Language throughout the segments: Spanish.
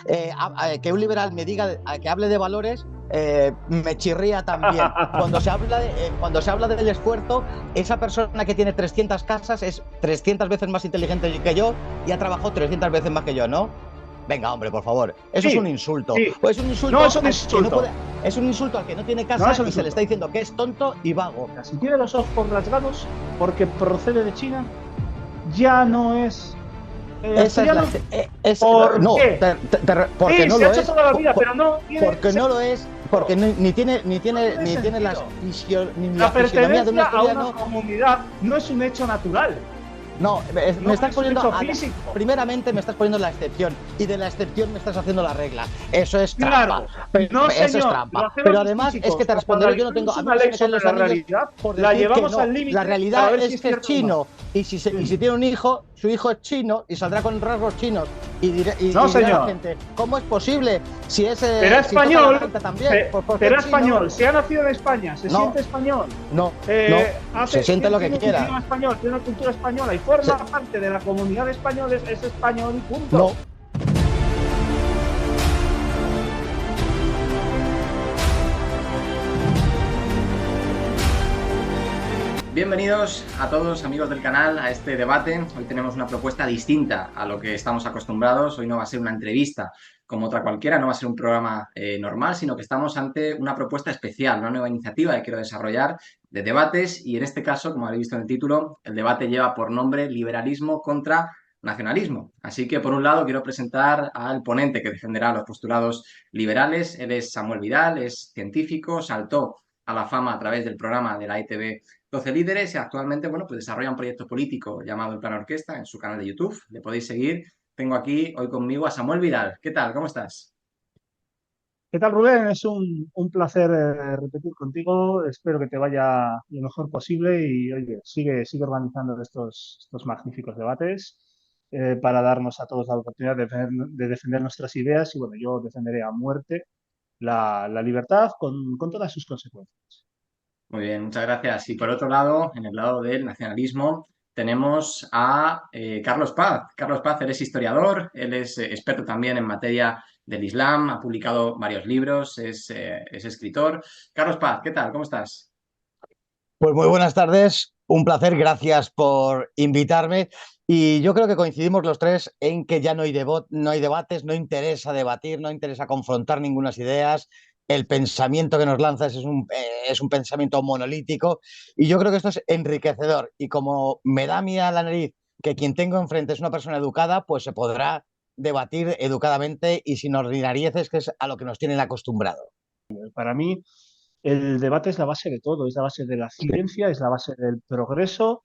que un liberal me diga, que hable de valores, me chirría también. Cuando se habla del esfuerzo, esa persona que tiene 300 casas es 300 veces más inteligente que yo y ha trabajado 300 veces más que yo, ¿no? Venga, hombre, por favor. Eso es un Sí, insulto. sí. Pues es un No insulto es un al que no puede. insulto. Es un insulto al que no tiene No es casa un y se le está insulto. diciendo que es tonto y vago. Si tiene los ojos rasgados porque procede de China, ya no es Esa es la. asturiano. ¿Por No, qué? porque Sí, no se ha lo hecho es. toda la vida, pero no tiene Porque no lo es. Porque sentido. No tiene ni tiene sentido. ni la La fisionomía de un pertenencia a una asturiano. comunidad no es un hecho natural, No, me no estás es un poniendo. hecho físico. Primeramente me estás poniendo la excepción y de la excepción me estás haciendo la regla. Eso es trampa. Claro, no Eso es señor, lo trampa. hacemos Pero los además es que físicos. te Cuando responderé, yo no tengo. analizamos A mí una no se ley me caen sobre los la anillos realidad, por la decir que llevamos al no. La límite para realidad ver si es es que es cierto o no. chino y si tiene un hijo, su hijo es chino y saldrá con rasgos chinos No, y dirá a la señor. gente, ¿cómo es posible? Si es Será si toca la español, gaita también, pues porque será es chino. español, se ha nacido en España, se No, siente español, no, no. Se siente lo que tiene un quiera. idioma español, tiene una cultura española y forma parte de la comunidad española, es español y punto. No. Bienvenidos a todos, amigos del canal, a este debate. Hoy tenemos una propuesta distinta a lo que estamos acostumbrados. Hoy no va a ser una entrevista como otra cualquiera, no va a ser un programa normal, sino que estamos ante una propuesta especial, una nueva iniciativa que quiero desarrollar de debates y en este caso, como habéis visto en el título, el debate lleva por nombre Liberalismo contra Nacionalismo. Así que, por un lado, quiero presentar al ponente que defenderá los postulados liberales. Él es Samuel Vidal, es científico, saltó a la fama a través del programa de la ETV 12 Líderes y actualmente, bueno, pues desarrolla un proyecto político llamado El Plan Orquesta en su canal de YouTube. Le podéis seguir. Tengo aquí hoy conmigo a Samuel Vidal. ¿Qué tal? ¿Cómo estás? ¿Qué tal, Rubén? Es un placer repetir contigo. Espero que te vaya lo mejor posible y, oye, sigue organizando estos magníficos debates para darnos a todos la oportunidad de defender nuestras ideas y, bueno, yo defenderé a muerte la libertad con todas sus consecuencias. Muy bien, muchas gracias. Y por otro lado, en el lado del nacionalismo, tenemos a Carlos Paz. Carlos Paz, él es historiador, él es experto también en materia del Islam, ha publicado varios libros, es escritor. Carlos Paz, ¿qué tal? ¿Cómo estás? Pues muy buenas tardes, un placer, gracias por invitarme. Y yo creo que coincidimos los tres en que ya no hay debates, no interesa debatir, no interesa confrontar ninguna ideas. El pensamiento que nos lanzas es un pensamiento monolítico y yo creo que esto es enriquecedor. Y como me da a mí a la nariz que quien tengo enfrente es una persona educada, pues se podrá debatir educadamente y sin ordinarieces, que es a lo que nos tienen acostumbrado. Para mí, el debate es la base de todo, es la base de la ciencia, es la base del progreso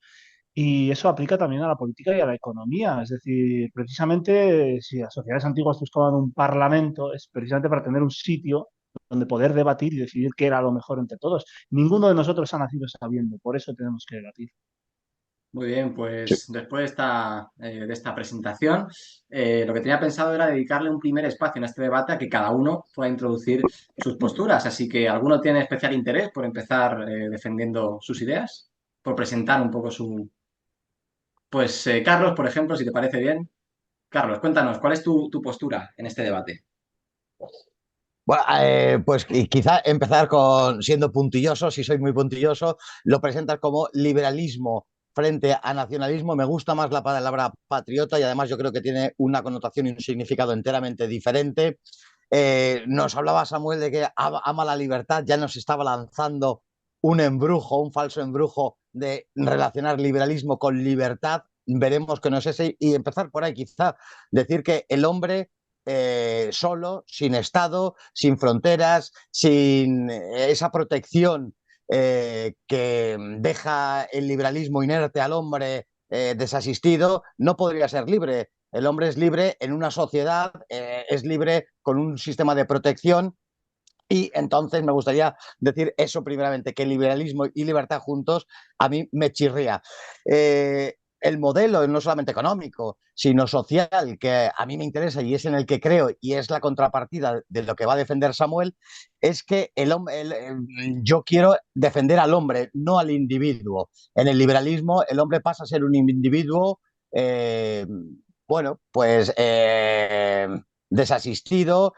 y eso aplica también a la política y a la economía. Es decir, precisamente si las sociedades antiguas buscaban un parlamento, es precisamente para tener un sitio donde poder debatir y decidir qué era lo mejor entre todos. Ninguno de nosotros ha nacido sabiendo, por eso tenemos que debatir. Muy bien, Sí. pues después de esta presentación, lo que tenía pensado era dedicarle un primer espacio en este debate a que cada uno pueda introducir sus posturas. Así que, ¿alguno tiene especial interés por empezar defendiendo sus ideas? Por presentar un poco su... Pues Carlos, por ejemplo, si te parece bien. Carlos, cuéntanos, ¿cuál es tu postura en este debate? Bueno, pues quizá empezar con siendo puntilloso, si soy muy puntilloso, lo presentas como liberalismo frente a nacionalismo. Me gusta más la palabra patriota y además yo creo que tiene una connotación y un significado enteramente diferente. Nos hablaba Samuel de que ama la libertad, ya nos estaba lanzando un embrujo, un falso embrujo de relacionar liberalismo con libertad. Veremos que no es ese y empezar por ahí, quizá decir que el hombre solo, sin Estado, sin fronteras, sin esa protección que deja el liberalismo inerte al hombre desasistido, no podría ser libre. El hombre es libre en una sociedad, es libre con un sistema de protección y entonces me gustaría decir eso primeramente, que liberalismo y libertad juntos a mí me chirría. El modelo no solamente económico, sino social, que a mí me interesa y es en el que creo y es la contrapartida de lo que va a defender Samuel, es que yo quiero defender al hombre, no al individuo. En el liberalismo el hombre pasa a ser un individuo, bueno, pues desasistido,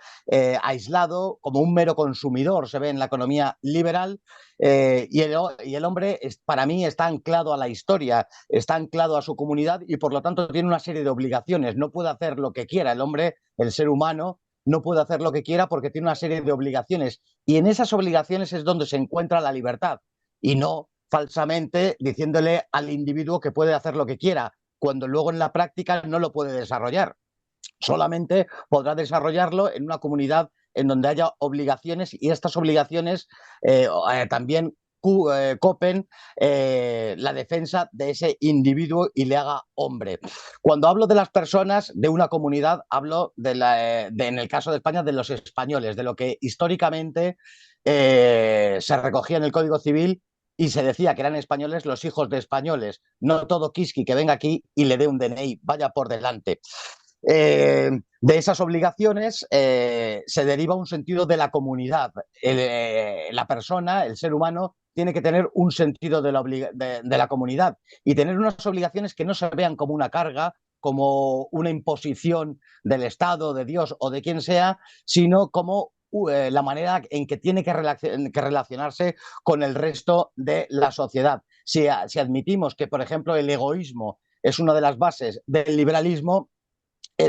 aislado, como un mero consumidor, se ve en la economía liberal, y el hombre para mí está anclado a la historia, está anclado a su comunidad y por lo tanto tiene una serie de obligaciones, no puede hacer lo que quiera, el hombre, el ser humano, no puede hacer lo que quiera porque tiene una serie de obligaciones y en esas obligaciones es donde se encuentra la libertad y no falsamente diciéndole al individuo que puede hacer lo que quiera, cuando luego en la práctica no lo puede desarrollar. Solamente podrá desarrollarlo en una comunidad en donde haya obligaciones y estas obligaciones también copen la defensa de ese individuo y le haga hombre. Cuando hablo de las personas de una comunidad, hablo en el caso de España, de los españoles, de lo que históricamente se recogía en el Código Civil y se decía que eran españoles los hijos de españoles, no todo quisqui que venga aquí y le dé un DNI, vaya por delante. De esas obligaciones se deriva un sentido de la comunidad. La persona, el ser humano, tiene que tener un sentido de la comunidad y tener unas obligaciones que no se vean como una carga, como una imposición del Estado, de Dios o de quien sea, sino como la manera en que tiene que relacionarse con el resto de la sociedad. Si admitimos que, por ejemplo, el egoísmo es una de las bases del liberalismo,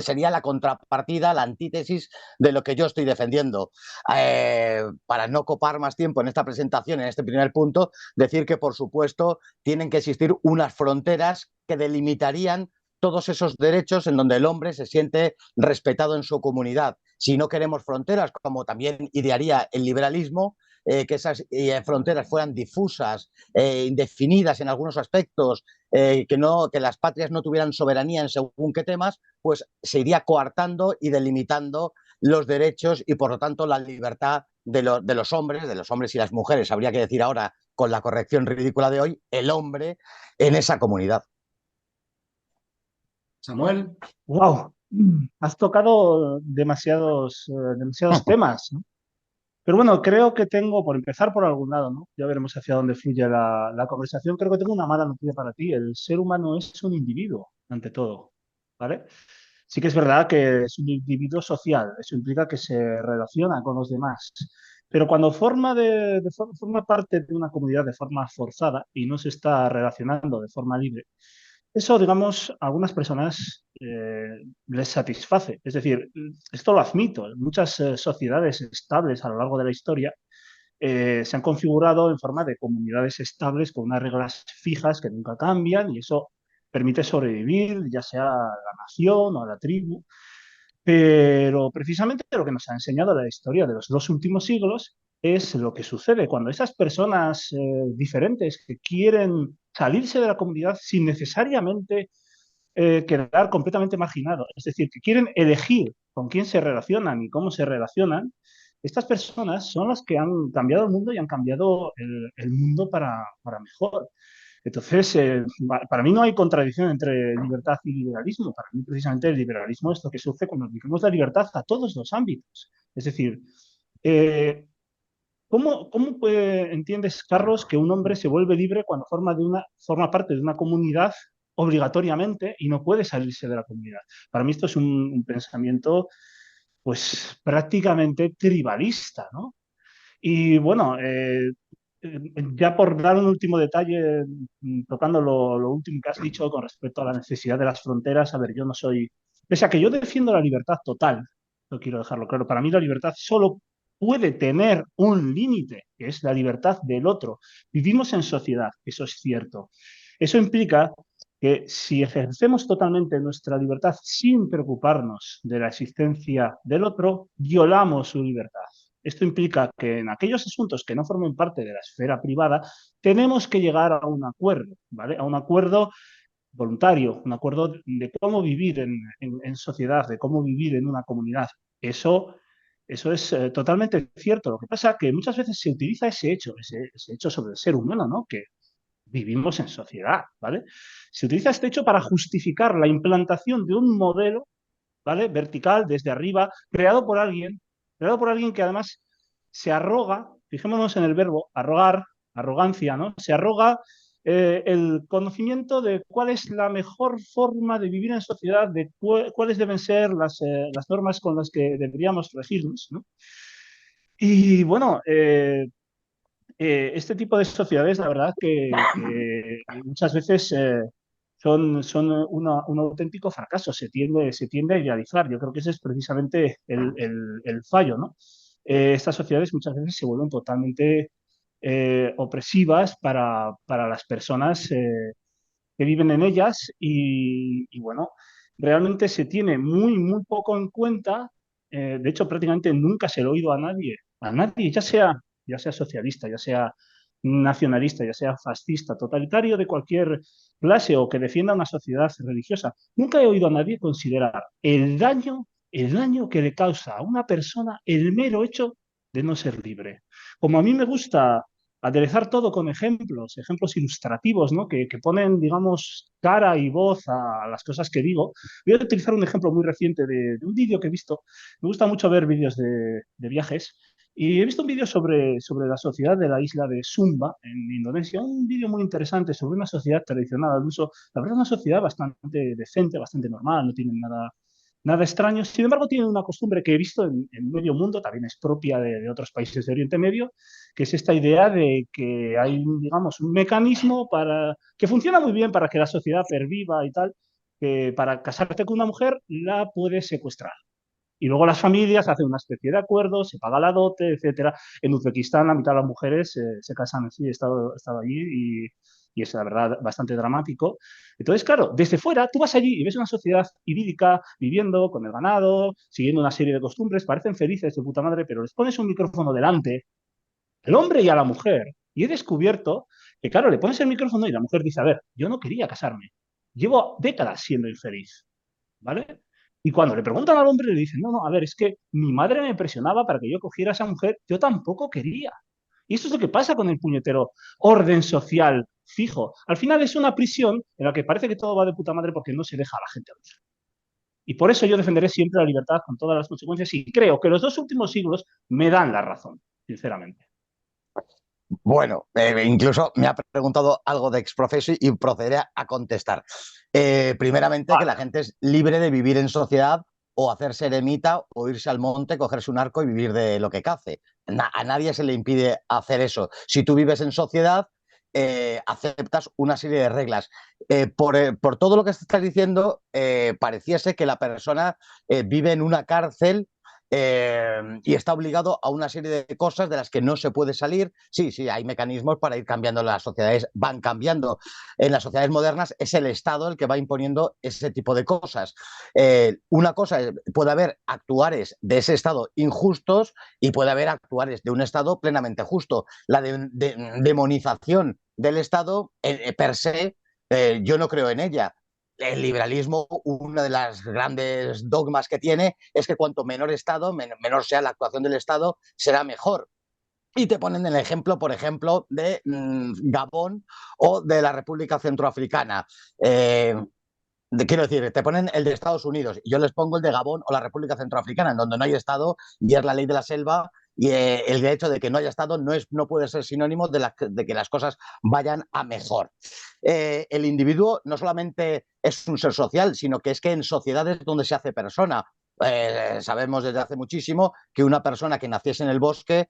sería la contrapartida, la antítesis de lo que yo estoy defendiendo. Para no copar más tiempo en esta presentación, en este primer punto, decir que, por supuesto, tienen que existir unas fronteras que delimitarían todos esos derechos en donde el hombre se siente respetado en su comunidad. Si no queremos fronteras, como también idearía el liberalismo, que esas fronteras fueran difusas, indefinidas en algunos aspectos, que las patrias no tuvieran soberanía en según qué temas, pues se iría coartando y delimitando los derechos y por lo tanto la libertad de los hombres y las mujeres, habría que decir ahora con la corrección ridícula de hoy, el hombre en esa comunidad. Samuel. ¡Wow! Has tocado demasiados temas, ¿no? Pero bueno, creo que tengo, por empezar por algún lado, ¿no? Ya veremos hacia dónde fluye la conversación. Creo que tengo una mala noticia para ti. El ser humano es un individuo, ante todo, ¿vale? Sí que es verdad que es un individuo social. Eso implica que se relaciona con los demás. Pero cuando forma parte de una comunidad de forma forzada y no se está relacionando de forma libre, eso, digamos, a algunas personas les satisface. Es decir, esto lo admito. Muchas sociedades estables a lo largo de la historia se han configurado en forma de comunidades estables con unas reglas fijas que nunca cambian y eso permite sobrevivir, ya sea a la nación o a la tribu. Pero precisamente lo que nos ha enseñado la historia de los 2 últimos siglos es lo que sucede cuando esas personas diferentes que quieren salirse de la comunidad sin necesariamente quedar completamente marginados, es decir, que quieren elegir con quién se relacionan y cómo se relacionan, estas personas son las que han cambiado el mundo y han cambiado el mundo para mejor. Entonces, para mí no hay contradicción entre libertad y liberalismo. Para mí, precisamente, el liberalismo es lo que surge cuando aplicamos la libertad a todos los ámbitos. Es decir, eh, ¿cómo entiendes, Carlos, que un hombre se vuelve libre cuando forma parte de una comunidad obligatoriamente y no puede salirse de la comunidad? Para mí esto es un pensamiento pues prácticamente tribalista, ¿no? Y bueno, ya por dar un último detalle, tocando lo último que has dicho con respecto a la necesidad de las fronteras, a ver, yo no soy, pese a que yo defiendo la libertad total, no quiero dejarlo claro, para mí la libertad solo puede tener un límite, que es la libertad del otro. Vivimos en sociedad, eso es cierto. Eso implica que si ejercemos totalmente nuestra libertad sin preocuparnos de la existencia del otro, violamos su libertad. Esto implica que en aquellos asuntos que no formen parte de la esfera privada, tenemos que llegar a un acuerdo, ¿vale? A un acuerdo voluntario, un acuerdo de cómo vivir en sociedad, de cómo vivir en una comunidad. Eso es totalmente cierto. Lo que pasa es que muchas veces se utiliza ese hecho sobre el ser humano, ¿no? Que vivimos en sociedad, ¿vale? Se utiliza este hecho para justificar la implantación de un modelo, ¿vale? Vertical, desde arriba, creado por alguien que además se arroga, fijémonos en el verbo arrogar, arrogancia, ¿no? Se arroga el conocimiento de cuál es la mejor forma de vivir en sociedad, de cuáles deben ser las normas con las que deberíamos regirnos, ¿no? Y bueno, este tipo de sociedades, la verdad que muchas veces son un auténtico fracaso, se tiende a idealizar. Yo creo que ese es precisamente el fallo, ¿no? Estas sociedades muchas veces se vuelven totalmente opresivas para las personas que viven en ellas y bueno, realmente se tiene muy poco en cuenta. De hecho, prácticamente nunca se lo he oído a nadie, ya sea socialista, ya sea nacionalista, ya sea fascista, totalitario de cualquier clase o que defienda una sociedad religiosa. Nunca he oído a nadie considerar el daño que le causa a una persona el mero hecho de no ser libre. Como a mí me gusta aderezar todo con ejemplos ilustrativos, ¿no? Que ponen, digamos, cara y voz a las cosas que digo. Voy a utilizar un ejemplo muy reciente de un vídeo que he visto. Me gusta mucho ver vídeos de viajes y he visto un vídeo sobre la sociedad de la isla de Sumba, en Indonesia, un vídeo muy interesante sobre una sociedad tradicional al uso, la verdad, una sociedad bastante decente, bastante normal, no tienen nada extraño. Sin embargo, tienen una costumbre que he visto en medio mundo, también es propia de otros países de Oriente Medio, que es esta idea de que hay, digamos, un mecanismo que funciona muy bien para que la sociedad perviva y tal, que para casarte con una mujer la puedes secuestrar. Y luego las familias hacen una especie de acuerdo, se paga la dote, etcétera. En Uzbekistán la mitad de las mujeres se casan así, he estado allí y es la verdad bastante dramático. Entonces, claro, desde fuera tú vas allí y ves una sociedad idílica, viviendo con el ganado, siguiendo una serie de costumbres, parecen felices de puta madre, pero les pones un micrófono delante, el hombre y a la mujer, y he descubierto que, claro, le pones el micrófono y la mujer dice, a ver, yo no quería casarme, llevo décadas siendo infeliz, ¿vale? Y cuando le preguntan al hombre, le dicen, no, no, a ver, es que mi madre me presionaba para que yo cogiera a esa mujer, yo tampoco quería. Y esto es lo que pasa con el puñetero orden social fijo. Al final es una prisión en la que parece que todo va de puta madre porque no se deja a la gente hablar. Y por eso yo defenderé siempre la libertad con todas las consecuencias y creo que los 2 últimos siglos me dan la razón, sinceramente. Bueno, incluso me ha preguntado algo de exprofeso y procederé a contestar. Primeramente, que la gente es libre de vivir en sociedad o hacerse eremita o irse al monte, cogerse un arco y vivir de lo que cace. A nadie se le impide hacer eso. Si tú vives en sociedad, aceptas una serie de reglas. Por todo lo que estás diciendo, pareciese que la persona vive en una cárcel y está obligado a una serie de cosas de las que no se puede salir. Sí, sí, hay mecanismos para ir cambiando, las sociedades van cambiando. En las sociedades modernas es el Estado el que va imponiendo ese tipo de cosas. Una cosa, puede haber actuares de ese Estado injustos y puede haber actuares de un Estado plenamente justo. La demonización del Estado per se, yo no creo en ella. El liberalismo, una de las grandes dogmas que tiene es que cuanto menor Estado, menor sea la actuación del Estado, será mejor. Y te ponen el ejemplo, por ejemplo, de Gabón o de la República Centroafricana. Quiero decir, te ponen el de Estados Unidos y yo les pongo el de Gabón o la República Centroafricana, en donde no hay Estado y es la ley de la selva y el hecho de que no haya Estado no puede ser sinónimo de que las cosas vayan a mejor. El individuo no solamente es un ser social, sino que es que en sociedades donde se hace persona. Sabemos desde hace muchísimo que una persona que naciese en el bosque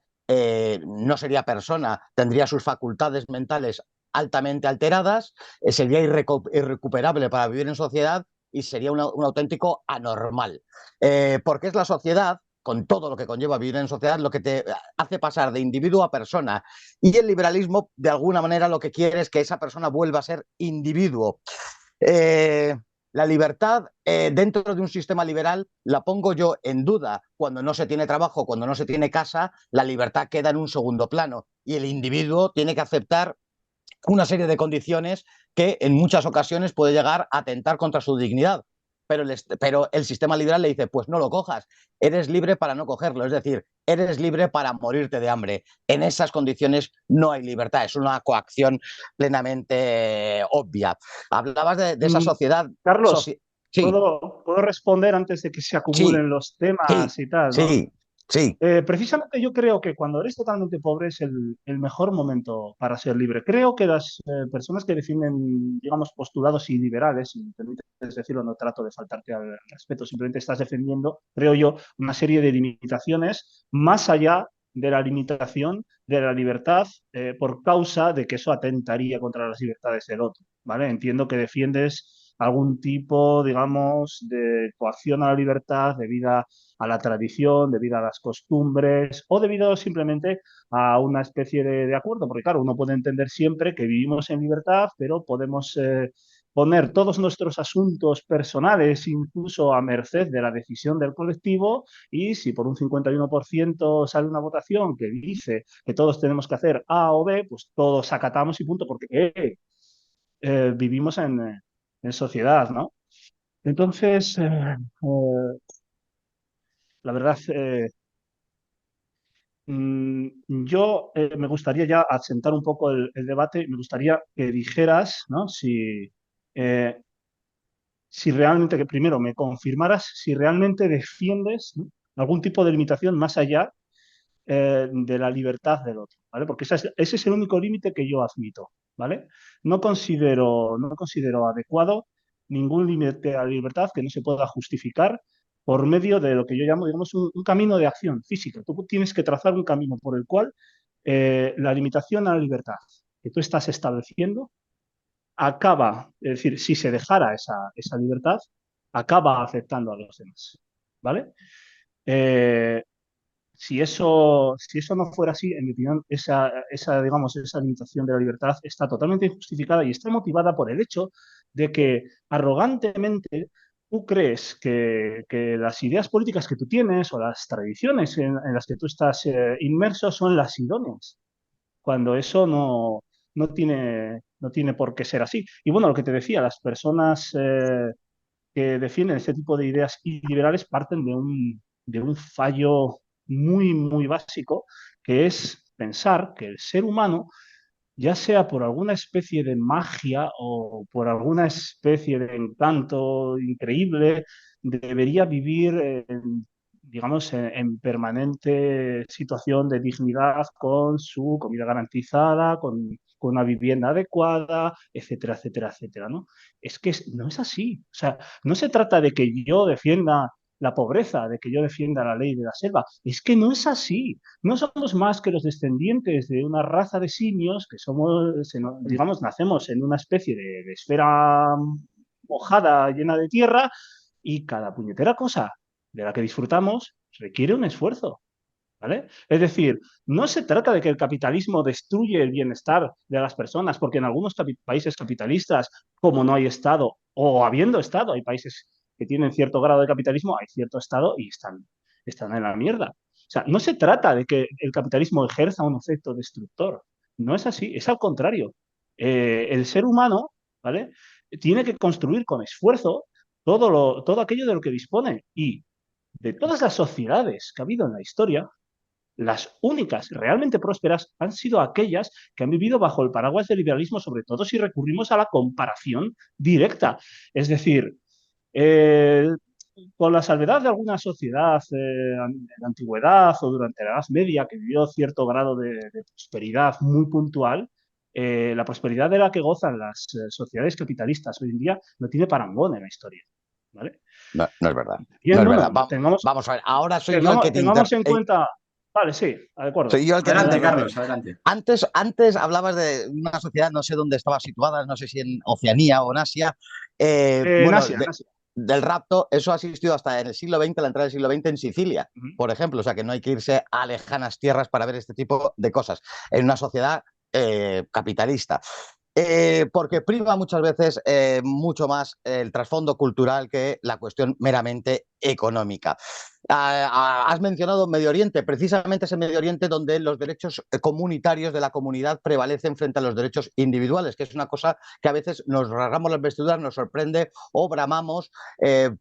no sería persona, tendría sus facultades mentales altamente alteradas, sería irrecuperable para vivir en sociedad y sería un auténtico anormal. Porque es la sociedad, con todo lo que conlleva vivir en sociedad, lo que te hace pasar de individuo a persona. Y el liberalismo, de alguna manera, lo que quiere es que esa persona vuelva a ser individuo. La libertad dentro de un sistema liberal la pongo yo en duda. Cuando no se tiene trabajo, cuando no se tiene casa, la libertad queda en un segundo plano y el individuo tiene que aceptar una serie de condiciones que en muchas ocasiones puede llegar a atentar contra su dignidad. Pero el sistema liberal le dice, pues no lo cojas, eres libre para no cogerlo, es decir, eres libre para morirte de hambre. En esas condiciones no hay libertad, es una coacción plenamente obvia. Hablabas de esa sociedad... Carlos, sí, ¿puedo responder antes de que se sí, acumulen los sí, temas y tal, ¿no? sí. Sí, Precisamente yo creo que cuando eres totalmente pobre es el mejor momento para ser libre. Creo que las personas que defienden, digamos, postulados iliberales, si me permites decirlo, no trato de faltarte al respeto, simplemente estás defendiendo, creo yo, una serie de limitaciones más allá de la limitación de la libertad por causa de que eso atentaría contra las libertades del otro, ¿vale? Entiendo que defiendes algún tipo, digamos, de coacción a la libertad debida a la tradición, debido a las costumbres o debido simplemente a una especie de acuerdo, porque claro, uno puede entender siempre que vivimos en libertad, pero podemos poner todos nuestros asuntos personales incluso a merced de la decisión del colectivo y si por un 51% sale una votación que dice que todos tenemos que hacer A o B, pues todos acatamos y punto, porque vivimos en sociedad, ¿no? Entonces, la verdad, yo me gustaría ya asentar un poco el debate, me gustaría que dijeras, ¿no? Eh, si realmente, que primero me confirmaras si realmente defiendes, ¿no?, algún tipo de limitación más allá de la libertad del otro, ¿vale? Porque ese es el único límite que yo admito, ¿vale? No considero adecuado ningún límite a la libertad que no se pueda justificar por medio de lo que yo llamo, digamos, un camino de acción física. Tú tienes que trazar un camino por el cual la limitación a la libertad que tú estás estableciendo acaba, es decir, si se dejara esa libertad, acaba afectando a los demás, ¿vale? Eh, si eso no fuera así, en mi opinión, digamos, esa limitación de la libertad está totalmente injustificada y está motivada por el hecho de que arrogantemente tú crees que las ideas políticas que tú tienes o las tradiciones en las que tú estás inmerso son las idóneas, cuando eso no tiene por qué ser así. Y bueno, lo que te decía, las personas que defienden este tipo de ideas liberales parten de un fallo muy, muy básico, que es pensar que el ser humano, ya sea por alguna especie de magia o por alguna especie de encanto increíble, debería vivir, digamos, en permanente situación de dignidad con su comida garantizada, con una vivienda adecuada, etcétera, etcétera, etcétera, ¿no? Es que no es así. O sea, no se trata de que yo defienda la pobreza, de que yo defienda la ley de la selva. Es que no es así. No somos más que los descendientes de una raza de simios que somos, digamos, nacemos en una especie de esfera mojada, llena de tierra, y cada puñetera cosa de la que disfrutamos requiere un esfuerzo, ¿vale? Es decir, no se trata de que el capitalismo destruye el bienestar de las personas, porque en algunos países capitalistas, como no hay Estado, o habiendo Estado, hay países que tienen cierto grado de capitalismo, hay cierto Estado y están en la mierda. O sea, no se trata de que el capitalismo ejerza un efecto destructor. No es así, es al contrario. El ser humano, ¿vale?, tiene que construir con esfuerzo todo aquello de lo que dispone. Y de todas las sociedades que ha habido en la historia, las únicas realmente prósperas han sido aquellas que han vivido bajo el paraguas del liberalismo, sobre todo si recurrimos a la comparación directa. Es decir, eh, con la salvedad de alguna sociedad en la antigüedad o durante la Edad Media que vivió cierto grado de prosperidad muy puntual, la prosperidad de la que gozan las sociedades capitalistas hoy en día no tiene parangón en la historia, ¿vale? no, no es verdad. Bien, No es verdad. bueno, tengamos, Vamos a ver, ahora soy yo el tengamos, que te tengamos en cuenta. Vale, sí, de acuerdo. soy yo el que te Adelante, interrumpe. Carlos, adelante. Antes hablabas de una sociedad, no sé dónde estaba situada, no sé si en Oceanía o en Asia. En Bueno, Asia, en Asia. del rapto, eso ha existido hasta en el siglo XX, la entrada del siglo XX en Sicilia, Ujú. por ejemplo. O sea, que no hay que irse a lejanas tierras para ver este tipo de cosas en una sociedad capitalista. Porque prima muchas veces mucho más el trasfondo cultural que la cuestión meramente económica. Has mencionado Medio Oriente, precisamente ese Medio Oriente donde los derechos comunitarios de la comunidad prevalecen frente a los derechos individuales, que es una cosa que a veces nos rasgamos las vestiduras, nos sorprende o bramamos,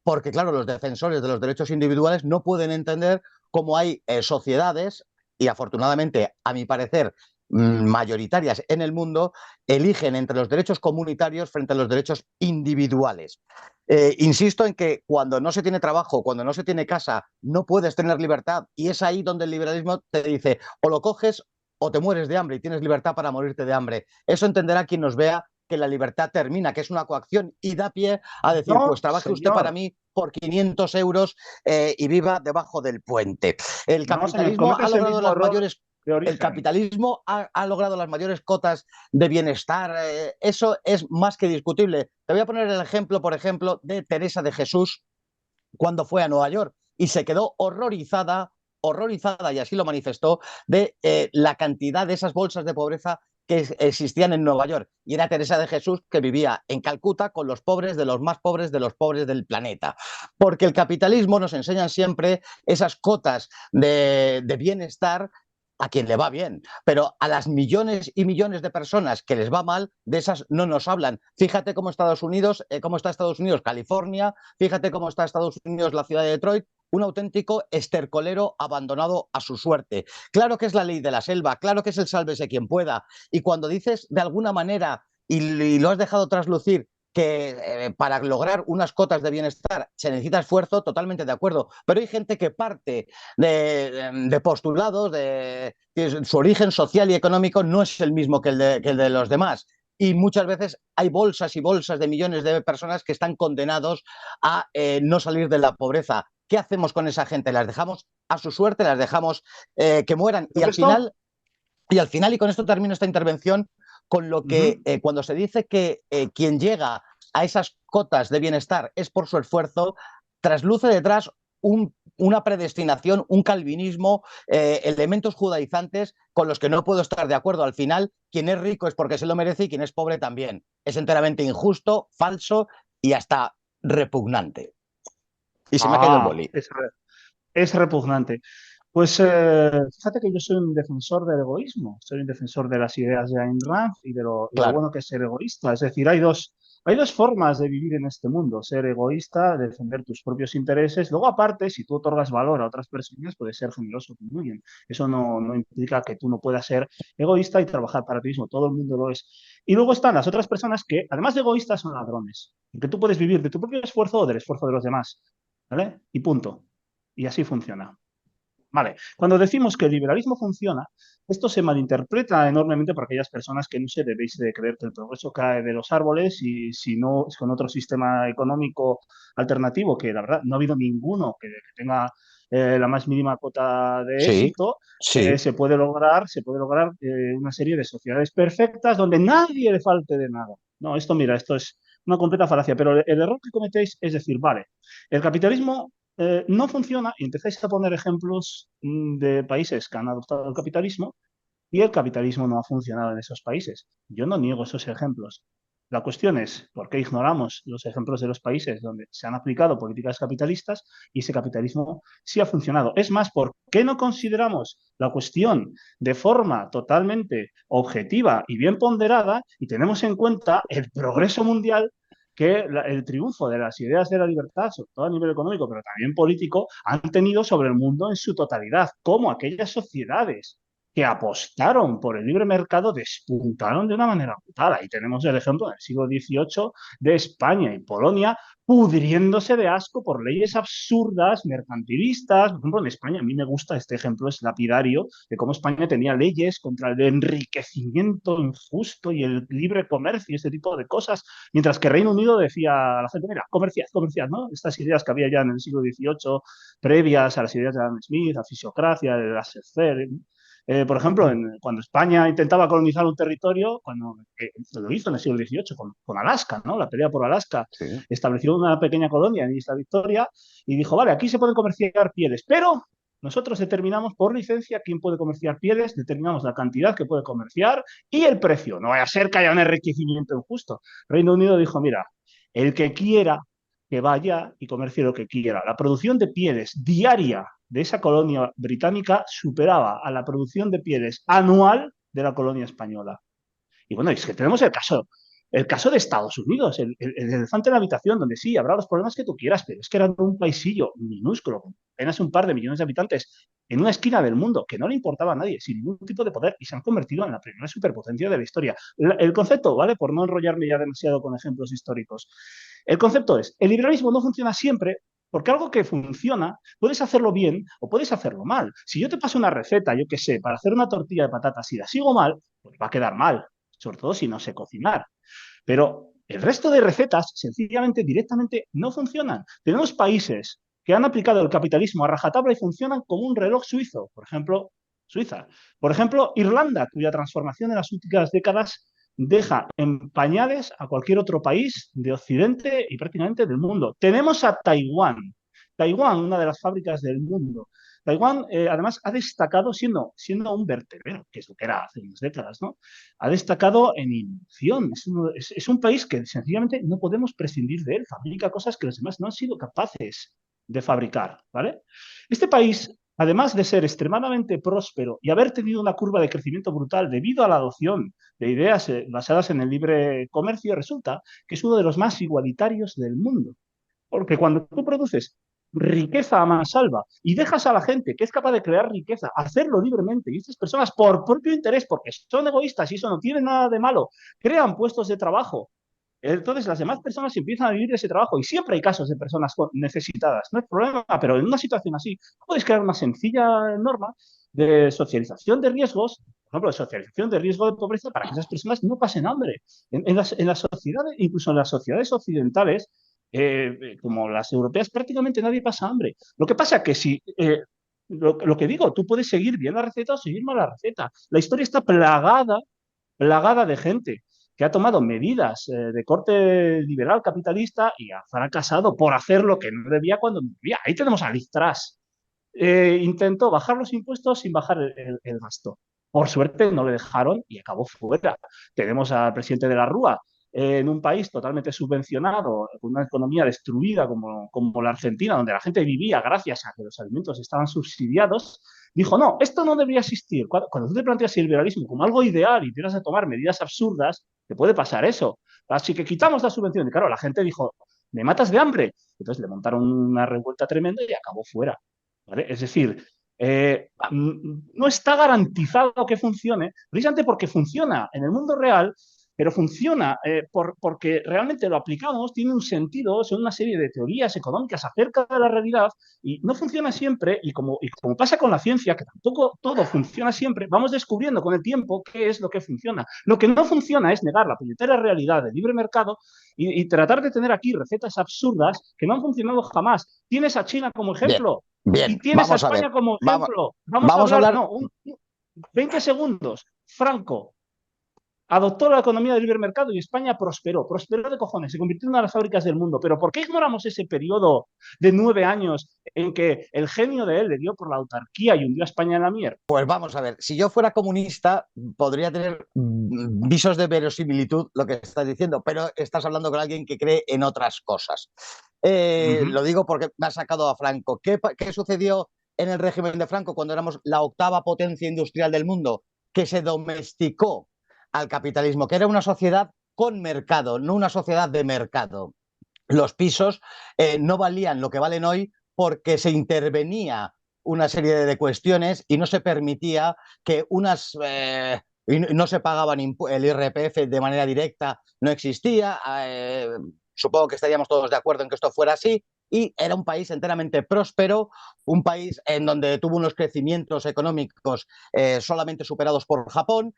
porque claro, los defensores de los derechos individuales no pueden entender cómo hay sociedades, y afortunadamente, a mi parecer, mayoritarias en el mundo eligen entre los derechos comunitarios frente a los derechos individuales. Insisto en que cuando no se tiene trabajo, cuando no se tiene casa, no puedes tener libertad, y es ahí donde el liberalismo te dice o lo coges o te mueres de hambre y tienes libertad para morirte de hambre. Eso entenderá quien nos vea que la libertad termina, que es una coacción, y da pie a decir, No, pues trabaje usted para señor. mí por 500 euros y viva debajo del puente. El No, señor. capitalismo ha Cometes el logrado mismo las error mayores de el origen. capitalismo ha logrado las mayores cotas de bienestar. Eso es más que discutible. Te voy a poner el ejemplo, por ejemplo, de Teresa de Jesús cuando fue a Nueva York y se quedó horrorizada, y así lo manifestó, de la cantidad de esas bolsas de pobreza que existían en Nueva York. Y era Teresa de Jesús, que vivía en Calcuta con los pobres de los más pobres de los pobres del planeta. Porque el capitalismo nos enseña siempre esas cotas de bienestar a quien le va bien, pero a las millones y millones de personas que les va mal, de esas no nos hablan. Fíjate cómo cómo está Estados Unidos, California, fíjate cómo está Estados Unidos, la ciudad de Detroit, un auténtico estercolero abandonado a su suerte. Claro que es la ley de la selva, claro que es el sálvese quien pueda, y cuando dices de alguna manera, y lo has dejado traslucir, que para lograr unas cotas de bienestar se necesita esfuerzo, totalmente de acuerdo, pero hay gente que parte de postulados, que su origen social y económico no es el mismo que el de los demás. Y muchas veces hay bolsas y bolsas de millones de personas que están condenados a no salir de la pobreza. ¿Qué hacemos con esa gente? ¿Las dejamos a su suerte? ¿Las dejamos que mueran? ¿Todo esto? Y con esto termino esta intervención, con lo que cuando se dice que quien llega a esas cotas de bienestar es por su esfuerzo, trasluce detrás una predestinación, un calvinismo, elementos judaizantes con los que no puedo estar de acuerdo. Al final, quien es rico es porque se lo merece y quien es pobre también. Es enteramente injusto, falso y hasta repugnante. Y se me ha caído el Ah, boli. es repugnante. Pues fíjate que yo soy un defensor del egoísmo, soy un defensor de las ideas de Ayn Rand y lo Claro. bueno que es ser egoísta. Es decir, hay dos formas de vivir en este mundo, ser egoísta, defender tus propios intereses. Luego, aparte, si tú otorgas valor a otras personas, puedes ser generoso con alguien. Eso no implica que tú no puedas ser egoísta y trabajar para ti mismo. Todo el mundo lo es. Y luego están las otras personas que, además de egoístas, son ladrones. Que tú puedes vivir de tu propio esfuerzo o del esfuerzo de los demás. ¿Vale? Y punto. Y así funciona. Vale, cuando decimos que el liberalismo funciona, esto se malinterpreta enormemente por aquellas personas que no se debéis de creer que el progreso cae de los árboles y si no es con otro sistema económico alternativo, que la verdad no ha habido ninguno que tenga la más mínima cuota de Sí, éxito, sí. se puede lograr una serie de sociedades perfectas donde nadie le falte de nada. No, esto mira, esto es una completa falacia, pero el error que cometéis es decir, vale, el capitalismo no funciona y empezáis a poner ejemplos de países que han adoptado el capitalismo y el capitalismo no ha funcionado en esos países. Yo no niego esos ejemplos. La cuestión es por qué ignoramos los ejemplos de los países donde se han aplicado políticas capitalistas y ese capitalismo sí ha funcionado. Es más, ¿por qué no consideramos la cuestión de forma totalmente objetiva y bien ponderada y tenemos en cuenta el progreso mundial que el triunfo de las ideas de la libertad, sobre todo a nivel económico, pero también político, han tenido sobre el mundo en su totalidad, como aquellas sociedades que apostaron por el libre mercado despuntaron de una manera brutal. Ahí tenemos el ejemplo del siglo XVIII de España y Polonia pudriéndose de asco por leyes absurdas, mercantilistas. Por ejemplo, en España, a mí me gusta este ejemplo, es lapidario, de cómo España tenía leyes contra el enriquecimiento injusto y el libre comercio y este tipo de cosas, mientras que Reino Unido decía a la gente, mira, comerciad, ¿no? Estas ideas que había ya en el siglo XVIII, previas a las ideas de Adam Smith, la fisiocracia, de laissez-faire, por ejemplo, cuando España intentaba colonizar un territorio, cuando lo hizo en el siglo XVIII con Alaska, ¿no? La pelea por Alaska, Sí. estableció una pequeña colonia en Isla Victoria y dijo, vale, aquí se pueden comerciar pieles, pero nosotros determinamos por licencia quién puede comerciar pieles, determinamos la cantidad que puede comerciar y el precio. No vaya a ser que haya un enriquecimiento injusto. Reino Unido dijo, mira, el que quiera que vaya y comercie lo que quiera. La producción de pieles diaria de esa colonia británica superaba a la producción de pieles anual de la colonia española. Y bueno, es que tenemos el caso de Estados Unidos, el elefante en la habitación, donde sí, habrá los problemas que tú quieras, pero es que era un paisillo minúsculo, con apenas un par de millones de habitantes, en una esquina del mundo, que no le importaba a nadie, sin ningún tipo de poder, y se han convertido en la primera superpotencia de la historia. El concepto, ¿vale? Por no enrollarme ya demasiado con ejemplos históricos. El concepto es, el liberalismo no funciona siempre porque algo que funciona, puedes hacerlo bien o puedes hacerlo mal. Si yo te paso una receta, yo qué sé, para hacer una tortilla de patatas y la sigo mal, pues va a quedar mal, sobre todo si no sé cocinar. Pero el resto de recetas, sencillamente, directamente, no funcionan. Tenemos países que han aplicado el capitalismo a rajatabla y funcionan como un reloj suizo. Por ejemplo, Suiza. Por ejemplo, Irlanda, cuya transformación en las últimas décadas deja en pañales a cualquier otro país de Occidente y prácticamente del mundo. Tenemos a Taiwán. Taiwán, una de las fábricas del mundo. Taiwán, además, ha destacado siendo un vertedero, que es lo que era hace unas décadas, ¿no? Ha destacado en innovación. Es un país que sencillamente no podemos prescindir de él. Fabrica cosas que los demás no han sido capaces de fabricar, ¿vale? Este país, además de ser extremadamente próspero y haber tenido una curva de crecimiento brutal debido a la adopción de ideas basadas en el libre comercio, resulta que es uno de los más igualitarios del mundo. Porque cuando tú produces riqueza a mansalva y dejas a la gente que es capaz de crear riqueza hacerlo libremente, y estas personas por propio interés, porque son egoístas y eso no tiene nada de malo, crean puestos de trabajo, entonces las demás personas empiezan a vivir de ese trabajo y siempre hay casos de personas necesitadas, no es problema, pero en una situación así puedes crear una sencilla norma de socialización de riesgos, por ejemplo, de socialización de riesgo de pobreza para que esas personas no pasen hambre. En las sociedades, incluso en las sociedades occidentales, como las europeas, prácticamente nadie pasa hambre. Lo que pasa es que si, lo que digo, tú puedes seguir bien la receta o seguir mal la receta. La historia está plagada de gente que ha tomado medidas de corte liberal capitalista y ha fracasado por hacer lo que no debía cuando no debía. Ahí tenemos a Liz Truss. Intentó bajar los impuestos sin bajar el gasto. Por suerte no le dejaron y acabó fuera. Tenemos al presidente de la Rúa en un país totalmente subvencionado, con una economía destruida como la Argentina, donde la gente vivía gracias a que los alimentos estaban subsidiados, dijo, no, esto no debería existir. Cuando tú te planteas el liberalismo como algo ideal y tienes a tomar medidas absurdas, te puede pasar eso. Así que quitamos la subvención. Y claro, la gente dijo, me matas de hambre. Entonces le montaron una revuelta tremenda y acabó fuera. ¿Vale? Es decir, no está garantizado que funcione, precisamente porque funciona en el mundo real, pero funciona porque realmente lo aplicamos, tiene un sentido, son una serie de teorías económicas acerca de la realidad y no funciona siempre y como pasa con la ciencia, que tampoco todo funciona siempre, vamos descubriendo con el tiempo qué es lo que funciona. Lo que no funciona es negar la puñetera realidad del libre mercado y tratar de tener aquí recetas absurdas que no han funcionado jamás. Tienes a China como Bien, ejemplo y bien, tienes a vamos a ver. España como Vamos, ejemplo. Vamos a vamos a hablar, hablar. no, 20 segundos. Franco adoptó la economía del libre mercado y España prosperó de cojones, se convirtió en una de las fábricas del mundo. Pero ¿por qué ignoramos ese periodo de 9 años en que el genio de él le dio por la autarquía y hundió a España en la mierda? Pues vamos a ver, si yo fuera comunista, podría tener visos de verosimilitud lo que estás diciendo, pero estás hablando con alguien que cree en otras cosas. Lo digo porque me ha sacado a Franco. ¿Qué sucedió en el régimen de Franco cuando éramos la octava potencia industrial del mundo? Que se domesticó al capitalismo, que era una sociedad con mercado, no una sociedad de mercado. Los pisos no valían lo que valen hoy porque se intervenía una serie de cuestiones y no se permitía que no se pagaban el IRPF de manera directa, no existía. Supongo que estaríamos todos de acuerdo en que esto fuera así. Y era un país enteramente próspero, un país en donde tuvo unos crecimientos económicos solamente superados por Japón.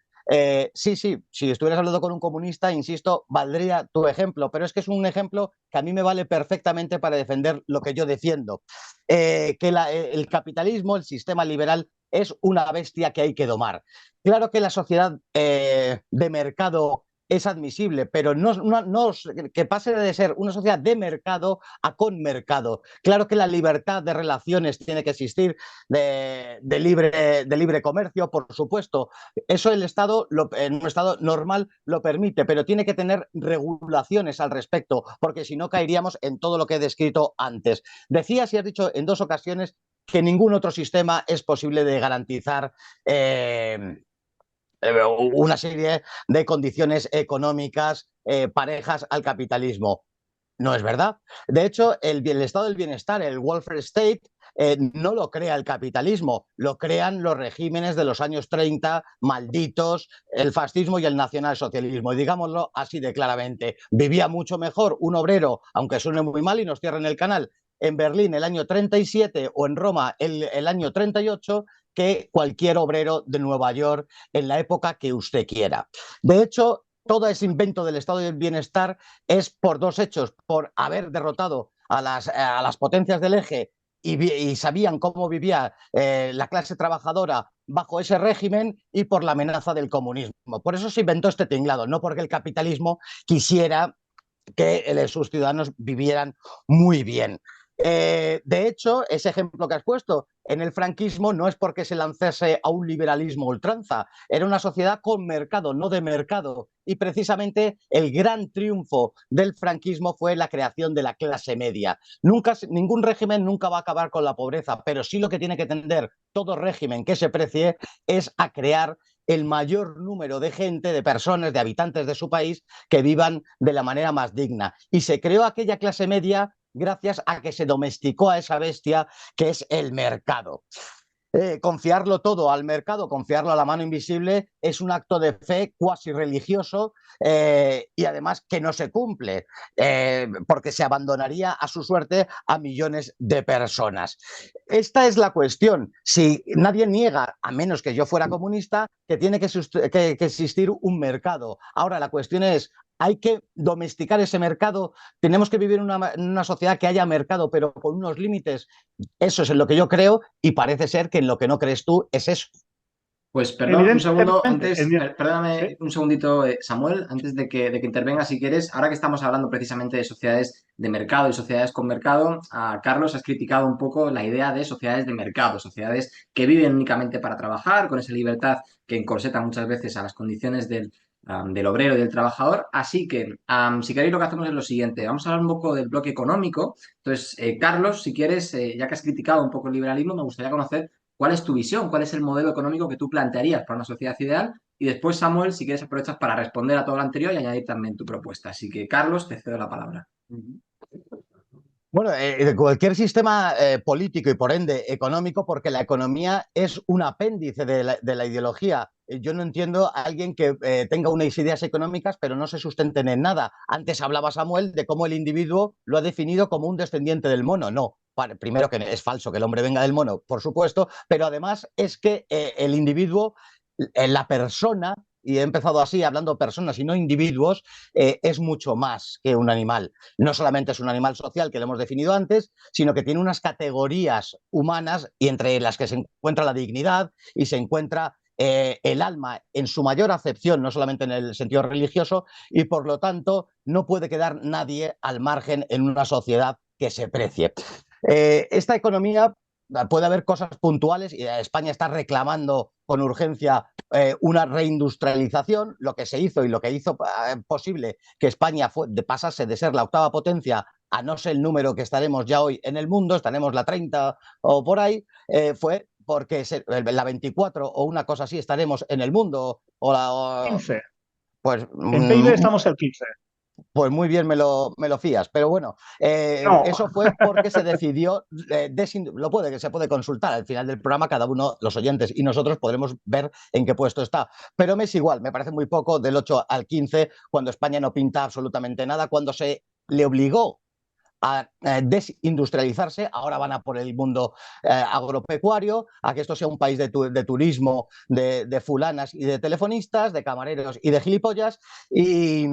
Sí, si estuvieras hablando con un comunista, insisto, valdría tu ejemplo, pero es que es un ejemplo que a mí me vale perfectamente para defender lo que yo defiendo. El capitalismo, el sistema liberal, es una bestia que hay que domar. Claro que la sociedad de mercado es admisible, pero no que pase de ser una sociedad de mercado a con mercado. Claro que la libertad de relaciones tiene que existir, de libre comercio, por supuesto. Eso el Estado, en un Estado normal, lo permite, pero tiene que tener regulaciones al respecto, porque si no caeríamos en todo lo que he descrito antes. Decías y has dicho en 2 ocasiones que ningún otro sistema es posible de garantizar una serie de condiciones económicas parejas al capitalismo. No es verdad. De hecho, el estado del bienestar, el welfare state, no lo crea el capitalismo, lo crean los regímenes de los años 30, malditos, el fascismo y el nacionalsocialismo. Y digámoslo así de claramente, vivía mucho mejor un obrero, aunque suene muy mal y nos cierren el canal, en Berlín el año 37 o en Roma el año 38 que cualquier obrero de Nueva York en la época que usted quiera. De hecho, todo ese invento del estado del bienestar es por dos hechos, por haber derrotado a las potencias del eje y sabían cómo vivía la clase trabajadora bajo ese régimen y por la amenaza del comunismo. Por eso se inventó este tinglado, no porque el capitalismo quisiera que sus ciudadanos vivieran muy bien. De hecho, ese ejemplo que has puesto en el franquismo no es porque se lanzase a un liberalismo ultranza, era una sociedad con mercado, no de mercado. Y precisamente el gran triunfo del franquismo fue la creación de la clase media. Ningún régimen nunca va a acabar con la pobreza, pero sí lo que tiene que tender todo régimen que se precie es a crear el mayor número de gente, de personas, de habitantes de su país que vivan de la manera más digna. Y se creó aquella clase media gracias a que se domesticó a esa bestia que es el mercado. Confiarlo todo al mercado, confiarlo a la mano invisible, es un acto de fe cuasi religioso y además que no se cumple, porque se abandonaría a su suerte a millones de personas. Esta es la cuestión. Si nadie niega, a menos que yo fuera comunista, que tiene que existir un mercado. Ahora la cuestión es, hay que domesticar ese mercado, tenemos que vivir en una sociedad que haya mercado, pero con unos límites. Eso es en lo que yo creo y parece ser que en lo que no crees tú es eso. Pues perdón, un segundo, Evidentemente, perdóname sí. un segundito, Samuel, antes de que intervenga, si quieres, ahora que estamos hablando precisamente de sociedades de mercado y sociedades con mercado, Carlos has criticado un poco la idea de sociedades de mercado, sociedades que viven únicamente para trabajar, con esa libertad que encorseta muchas veces a las condiciones del obrero y del trabajador. Así que, si queréis, lo que hacemos es lo siguiente, vamos a hablar un poco del bloque económico. Entonces, Carlos, si quieres, ya que has criticado un poco el liberalismo, me gustaría conocer ¿cuál es tu visión? ¿Cuál es el modelo económico que tú plantearías para una sociedad ideal? Y después, Samuel, si quieres, aprovechas para responder a todo lo anterior y añadir también tu propuesta. Así que, Carlos, te cedo la palabra. Bueno, de cualquier sistema político y por ende económico, porque la economía es un apéndice de la ideología. Yo no entiendo a alguien que tenga unas ideas económicas pero no se sustenten en nada. Antes hablaba Samuel de cómo el individuo lo ha definido como un descendiente del mono. No, primero que es falso que el hombre venga del mono, por supuesto, pero además es que el individuo, la persona, y he empezado así hablando personas y no individuos, es mucho más que un animal. No solamente es un animal social que lo hemos definido antes, sino que tiene unas categorías humanas y entre las que se encuentra la dignidad y se encuentra el alma en su mayor acepción, no solamente en el sentido religioso, y por lo tanto no puede quedar nadie al margen en una sociedad que se precie. Esta economía puede haber cosas puntuales y España está reclamando con urgencia una reindustrialización, lo que se hizo y lo que hizo posible que España pasase de ser la octava potencia a no ser el número que estaremos ya hoy en el mundo, estaremos la 30 o por ahí, fue porque la 24 o una cosa así estaremos en el mundo. 15. Pues, En PIB estamos el 15. Pues muy bien me lo fías, pero bueno, No. eso fue porque se decidió, se puede consultar al final del programa, cada uno, los oyentes y nosotros podremos ver en qué puesto está, pero me es igual, me parece muy poco del 8 al 15, cuando España no pinta absolutamente nada, cuando se le obligó a desindustrializarse, ahora van a por el mundo agropecuario, a que esto sea un país de turismo, de fulanas y de telefonistas, de camareros y de gilipollas, y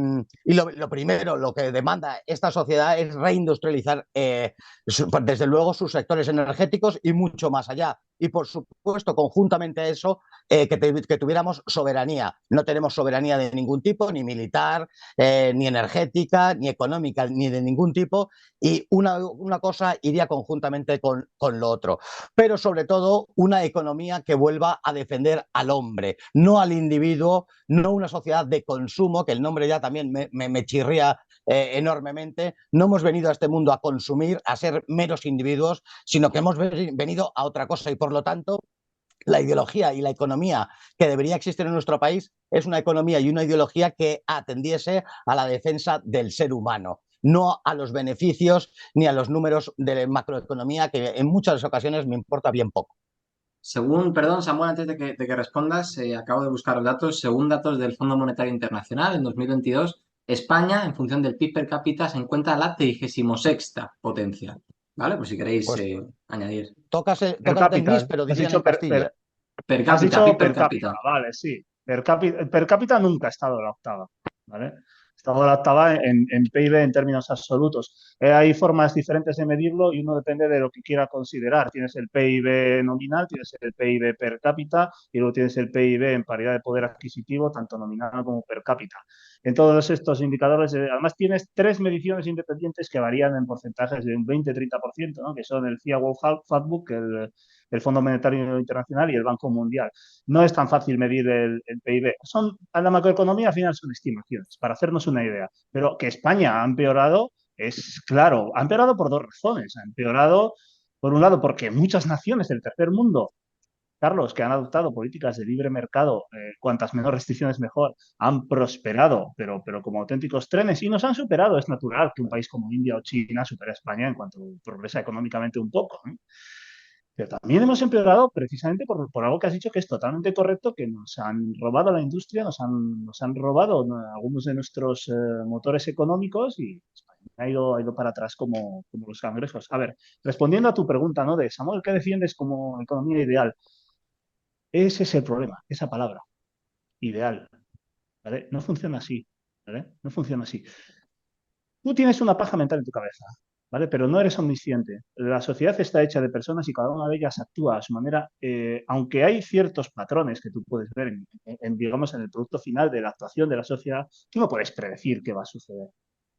lo primero, lo que demanda esta sociedad es reindustrializar desde luego sus sectores energéticos y mucho más allá. Y por supuesto, conjuntamente a eso, que tuviéramos soberanía. No tenemos soberanía de ningún tipo, ni militar, ni energética, ni económica, ni de ningún tipo, y una cosa iría conjuntamente con lo otro. Pero sobre todo una economía que vuelva a defender al hombre, no al individuo, no una sociedad de consumo, que el nombre ya también me chirría enormemente. No hemos venido a este mundo a consumir, a ser meros individuos, sino que hemos venido a otra cosa y por lo tanto la ideología y la economía que debería existir en nuestro país es una economía y una ideología que atendiese a la defensa del ser humano, no a los beneficios ni a los números de la macroeconomía, que en muchas ocasiones me importa bien poco. Según, perdón, Samuel, antes de que respondas, acabo de buscar los datos. Según datos del Fondo Monetario Internacional, en 2022, España, en función del PIB per cápita, se encuentra la 36ª potencia. ¿Vale? Pues si queréis Pues añadir. Per tócate el cápita, bis, pero has dirían dicho en Castilla. Per has cápita, dicho PIB per per cápita. cápita, vale, sí. Per cápita nunca ha estado en la octava, ¿vale? Ha estado en la octava en PIB en términos absolutos. Hay formas diferentes de medirlo y uno depende de lo que quiera considerar. Tienes el PIB nominal, tienes el PIB per cápita y luego tienes el PIB en paridad de poder adquisitivo, tanto nominal como per cápita. En todos estos indicadores, además tienes tres mediciones independientes que varían en porcentajes de un 20-30%, ¿no? Que son el FIA World Factbook, el Fondo Monetario Internacional y el Banco Mundial. No es tan fácil medir el PIB. A la macroeconomía al final son estimaciones, para hacernos una idea. Pero que España ha empeorado es claro. Ha empeorado por dos razones. Ha empeorado, por un lado, porque muchas naciones del tercer mundo, Carlos, que han adoptado políticas de libre mercado, cuantas menos restricciones mejor, han prosperado, pero como auténticos trenes y nos han superado. Es natural que un país como India o China supere a España en cuanto progresa económicamente un poco, ¿eh? Pero también hemos empeorado precisamente por algo que has dicho que es totalmente correcto, que nos han robado la industria, nos han robado algunos de nuestros motores económicos y España ha ido para atrás como los cangrejos. A ver, respondiendo a tu pregunta, ¿no? De Samuel, ¿qué defiendes como economía ideal? Ese es el problema, esa palabra, ideal, ¿vale? No funciona así, ¿vale? No funciona así. Tú tienes una paja mental en tu cabeza, ¿vale? Pero no eres omnisciente. La sociedad está hecha de personas y cada una de ellas actúa a su manera, aunque hay ciertos patrones que tú puedes ver digamos, en el producto final de la actuación de la sociedad, tú no puedes predecir qué va a suceder.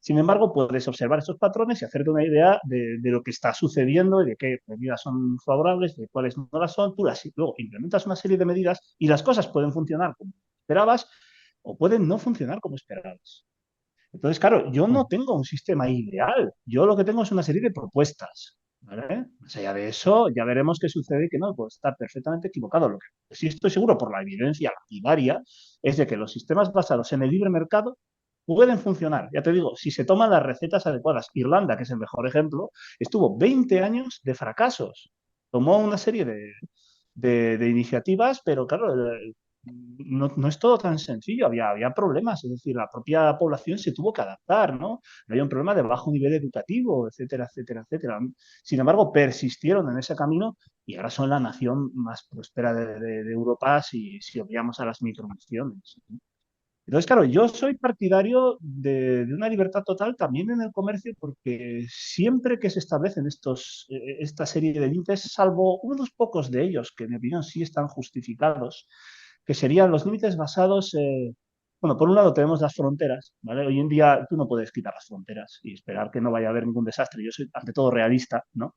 Sin embargo, puedes observar estos patrones y hacerte una idea de lo que está sucediendo y de qué medidas son favorables, de cuáles no las son. Tú luego implementas una serie de medidas y las cosas pueden funcionar como esperabas o pueden no funcionar como esperabas. Entonces, claro, yo no tengo un sistema ideal. Yo lo que tengo es una serie de propuestas, ¿vale? Más allá de eso, ya veremos qué sucede y que no, puedo estar perfectamente equivocado. Lo que sí estoy seguro por la evidencia lapidaria es de que los sistemas basados en el libre mercado pueden funcionar. Ya te digo, si se toman las recetas adecuadas. Irlanda, que es el mejor ejemplo, estuvo 20 años de fracasos. Tomó una serie de iniciativas, pero claro, no es todo tan sencillo, había problemas, es decir, la propia población se tuvo que adaptar, ¿no? Había un problema de bajo nivel educativo, etcétera, etcétera, etcétera. Sin embargo, persistieron en ese camino y ahora son la nación más próspera de Europa si obviamos a las micronaciones, ¿no? Entonces, claro, yo soy partidario de una libertad total también en el comercio porque siempre que se establecen esta serie de límites, salvo unos pocos de ellos que en mi opinión sí están justificados, que serían los límites basados, bueno, por un lado tenemos las fronteras, ¿vale? Hoy en día tú no puedes quitar las fronteras y esperar que no vaya a haber ningún desastre. Yo soy ante todo realista, ¿no?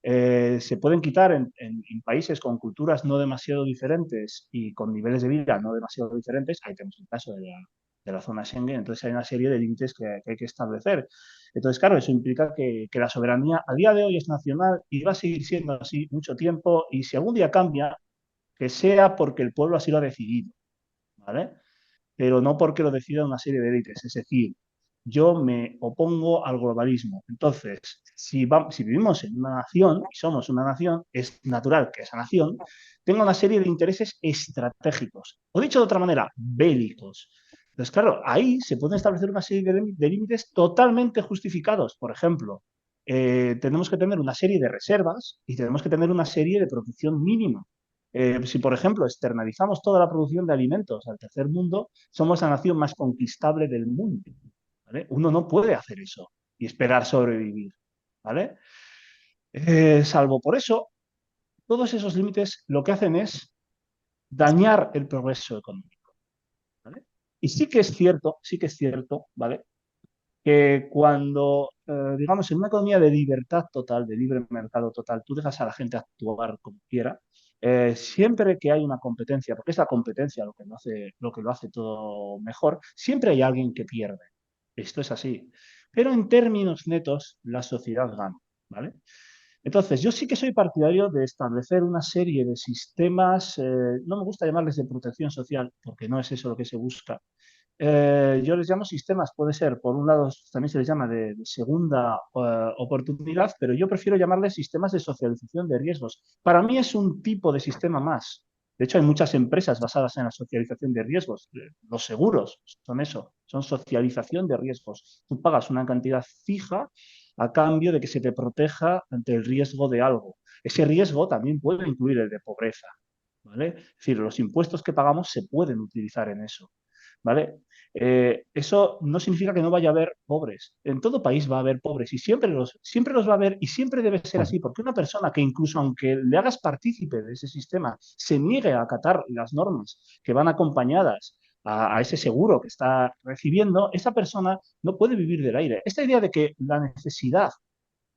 Se pueden quitar en países con culturas no demasiado diferentes y con niveles de vida no demasiado diferentes. Ahí tenemos el caso de la zona Schengen. Entonces hay una serie de límites que hay que establecer. Entonces, claro, eso implica que la soberanía a día de hoy es nacional y va a seguir siendo así mucho tiempo. Y si algún día cambia, que sea porque el pueblo así lo ha decidido, ¿vale? Pero no porque lo decida una serie de élites. Es decir, yo me opongo al globalismo. Entonces, si vivimos en una nación y somos una nación, es natural que esa nación tenga una serie de intereses estratégicos, o dicho de otra manera, bélicos. Entonces, claro, ahí se pueden establecer una serie de límites totalmente justificados. Por ejemplo, tenemos que tener una serie de reservas y tenemos que tener una serie de producción mínima. Si, por ejemplo, externalizamos toda la producción de alimentos al tercer mundo, somos la nación más conquistable del mundo, ¿vale? Uno no puede hacer eso y esperar sobrevivir, ¿vale? Salvo por eso, todos esos límites lo que hacen es dañar el progreso económico, ¿vale? Y sí que es cierto, ¿vale? Que cuando, digamos, en una economía de libertad total, de libre mercado total, tú dejas a la gente actuar como quiera, siempre que hay una competencia, porque es la competencia lo que lo hace todo mejor, siempre hay alguien que pierde. Esto es así. Pero en términos netos, la sociedad gana, ¿vale? Entonces, yo sí que soy partidario de establecer una serie de sistemas, no me gusta llamarles de protección social, porque no es eso lo que se busca, Yo les llamo sistemas, puede ser, por un lado también se les llama de segunda oportunidad, pero yo prefiero llamarles sistemas de socialización de riesgos. Para mí es un tipo de sistema más. De hecho, hay muchas empresas basadas en la socialización de riesgos. Los seguros son eso, son socialización de riesgos. Tú pagas una cantidad fija a cambio de que se te proteja ante el riesgo de algo. Ese riesgo también puede incluir el de pobreza, ¿vale? Es decir, los impuestos que pagamos se pueden utilizar en eso. ¿Vale? Eso no significa que no vaya a haber pobres. En todo país va a haber pobres y siempre los va a haber y siempre debe ser así, porque una persona que incluso aunque le hagas partícipe de ese sistema, se niegue a acatar las normas que van acompañadas a ese seguro que está recibiendo, esa persona no puede vivir del aire. Esta idea de que la necesidad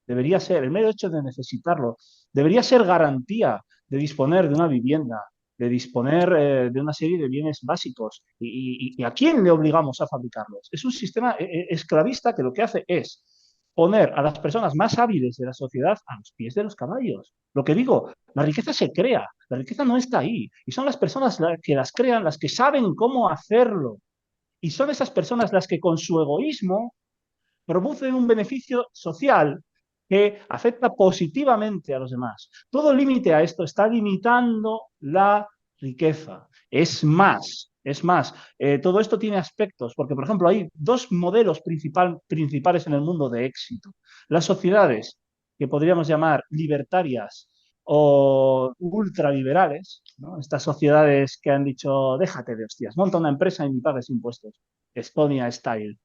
debería ser, el mero hecho de necesitarlo, debería ser garantía de disponer de una vivienda, de disponer de una serie de bienes básicos. ¿Y a quién le obligamos a fabricarlos? Es un sistema esclavista que lo que hace es poner a las personas más hábiles de la sociedad a los pies de los caballos. Lo que digo, la riqueza se crea, la riqueza no está ahí. Y son las personas que las crean las que saben cómo hacerlo. Y son esas personas las que con su egoísmo producen un beneficio social que afecta positivamente a los demás. Todo límite a esto está limitando la riqueza. Todo esto tiene aspectos, porque, por ejemplo, hay dos modelos principales en el mundo de éxito. Las sociedades que podríamos llamar libertarias o ultraliberales, ¿no? Estas sociedades que han dicho, déjate de hostias, monta una empresa y ni pagues impuestos. Estonia Style,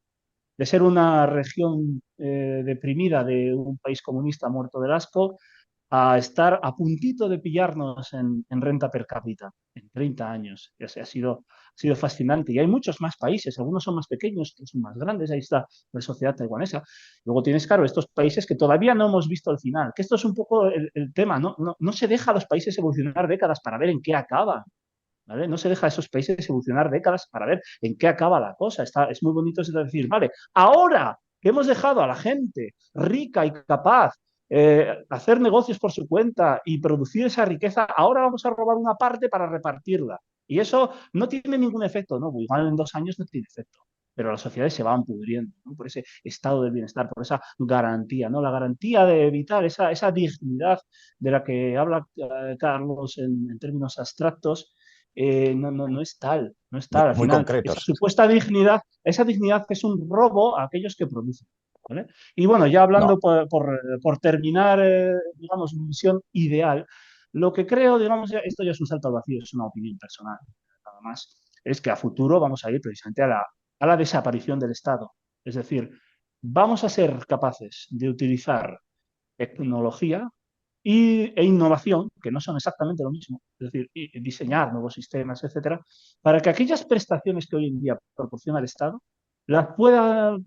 de ser una región deprimida de un país comunista muerto del asco, a estar a puntito de pillarnos en renta per cápita en 30 años. Ha sido fascinante. Y hay muchos más países, algunos son más pequeños, otros son más grandes. Ahí está la sociedad taiwanesa. Luego tienes, claro, estos países que todavía no hemos visto el final, que esto es un poco el tema, ¿no? No se deja a los países evolucionar décadas para ver en qué acaban. ¿Vale? No se deja a esos países evolucionar décadas para ver en qué acaba la cosa. Es muy bonito decir, vale, ahora que hemos dejado a la gente rica y capaz hacer negocios por su cuenta y producir esa riqueza, ahora vamos a robar una parte para repartirla. Y eso no tiene ningún efecto, ¿no? Igual en 2 años no tiene efecto, pero las sociedades se van pudriendo, ¿no? Por ese estado del bienestar, por esa garantía, ¿no? La garantía de evitar esa dignidad de la que habla Carlos en términos abstractos, no es tal, no es tal. Al Muy final, esa concretos. supuesta dignidad, esa dignidad que es un robo a aquellos que producen. ¿Vale? Y bueno, ya No, hablando por terminar, digamos, mi visión ideal, lo que creo, digamos, esto ya es un salto al vacío, es una opinión personal, nada más, es que a futuro vamos a ir precisamente a la desaparición del Estado. Es decir, vamos a ser capaces de utilizar tecnología e innovación, que no son exactamente lo mismo, es decir, diseñar nuevos sistemas, etcétera, para que aquellas prestaciones que hoy en día proporciona el Estado las pueda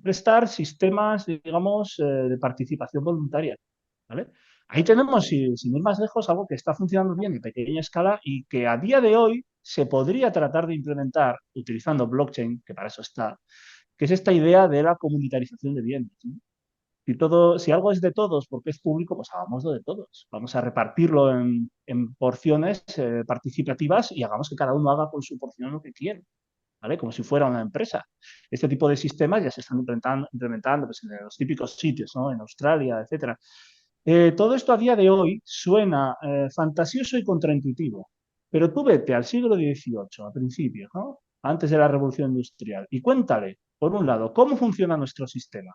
prestar sistemas, digamos, de participación voluntaria. ¿Vale? Ahí tenemos, sin ir más lejos, algo que está funcionando bien en pequeña escala y que a día de hoy se podría tratar de implementar utilizando blockchain, que para eso está, que es esta idea de la comunitarización de bienes, ¿no? Si algo es de todos porque es público, pues hagámoslo de todos. Vamos a repartirlo en porciones participativas y hagamos que cada uno haga con su porción lo que quiere, ¿vale? Como si fuera una empresa. Este tipo de sistemas ya se están implementando pues, en los típicos sitios, ¿no? En Australia, etcétera. Todo esto a día de hoy suena fantasioso y contraintuitivo, pero tú vete al siglo XVIII, a principios, ¿no? Antes de la Revolución Industrial, y cuéntale, por un lado, cómo funciona nuestro sistema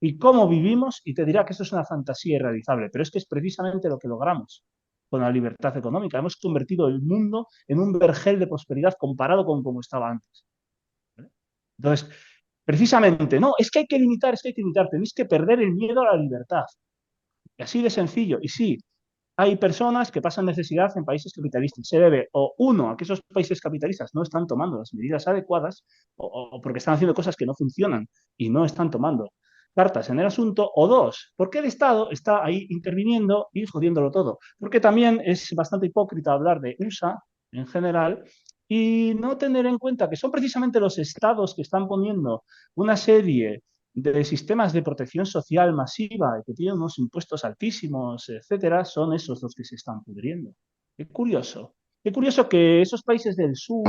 y cómo vivimos, y te dirá que esto es una fantasía irrealizable, pero es que es precisamente lo que logramos con la libertad económica. Hemos convertido el mundo en un vergel de prosperidad comparado con como estaba antes. ¿Vale? Entonces, precisamente, no, es que hay que limitar, tenéis que perder el miedo a la libertad. Y así de sencillo. Y sí, hay personas que pasan necesidad en países capitalistas. Se debe, o uno, a que esos países capitalistas no están tomando las medidas adecuadas, o porque están haciendo cosas que no funcionan y no están tomando cartas en el asunto, o dos, porque el Estado está ahí interviniendo y jodiéndolo todo. Porque también es bastante hipócrita hablar de USA en general y no tener en cuenta que son precisamente los estados que están poniendo una serie de sistemas de protección social masiva y que tienen unos impuestos altísimos, etcétera, son esos los que se están pudriendo. Qué curioso. Qué curioso que esos países del sur,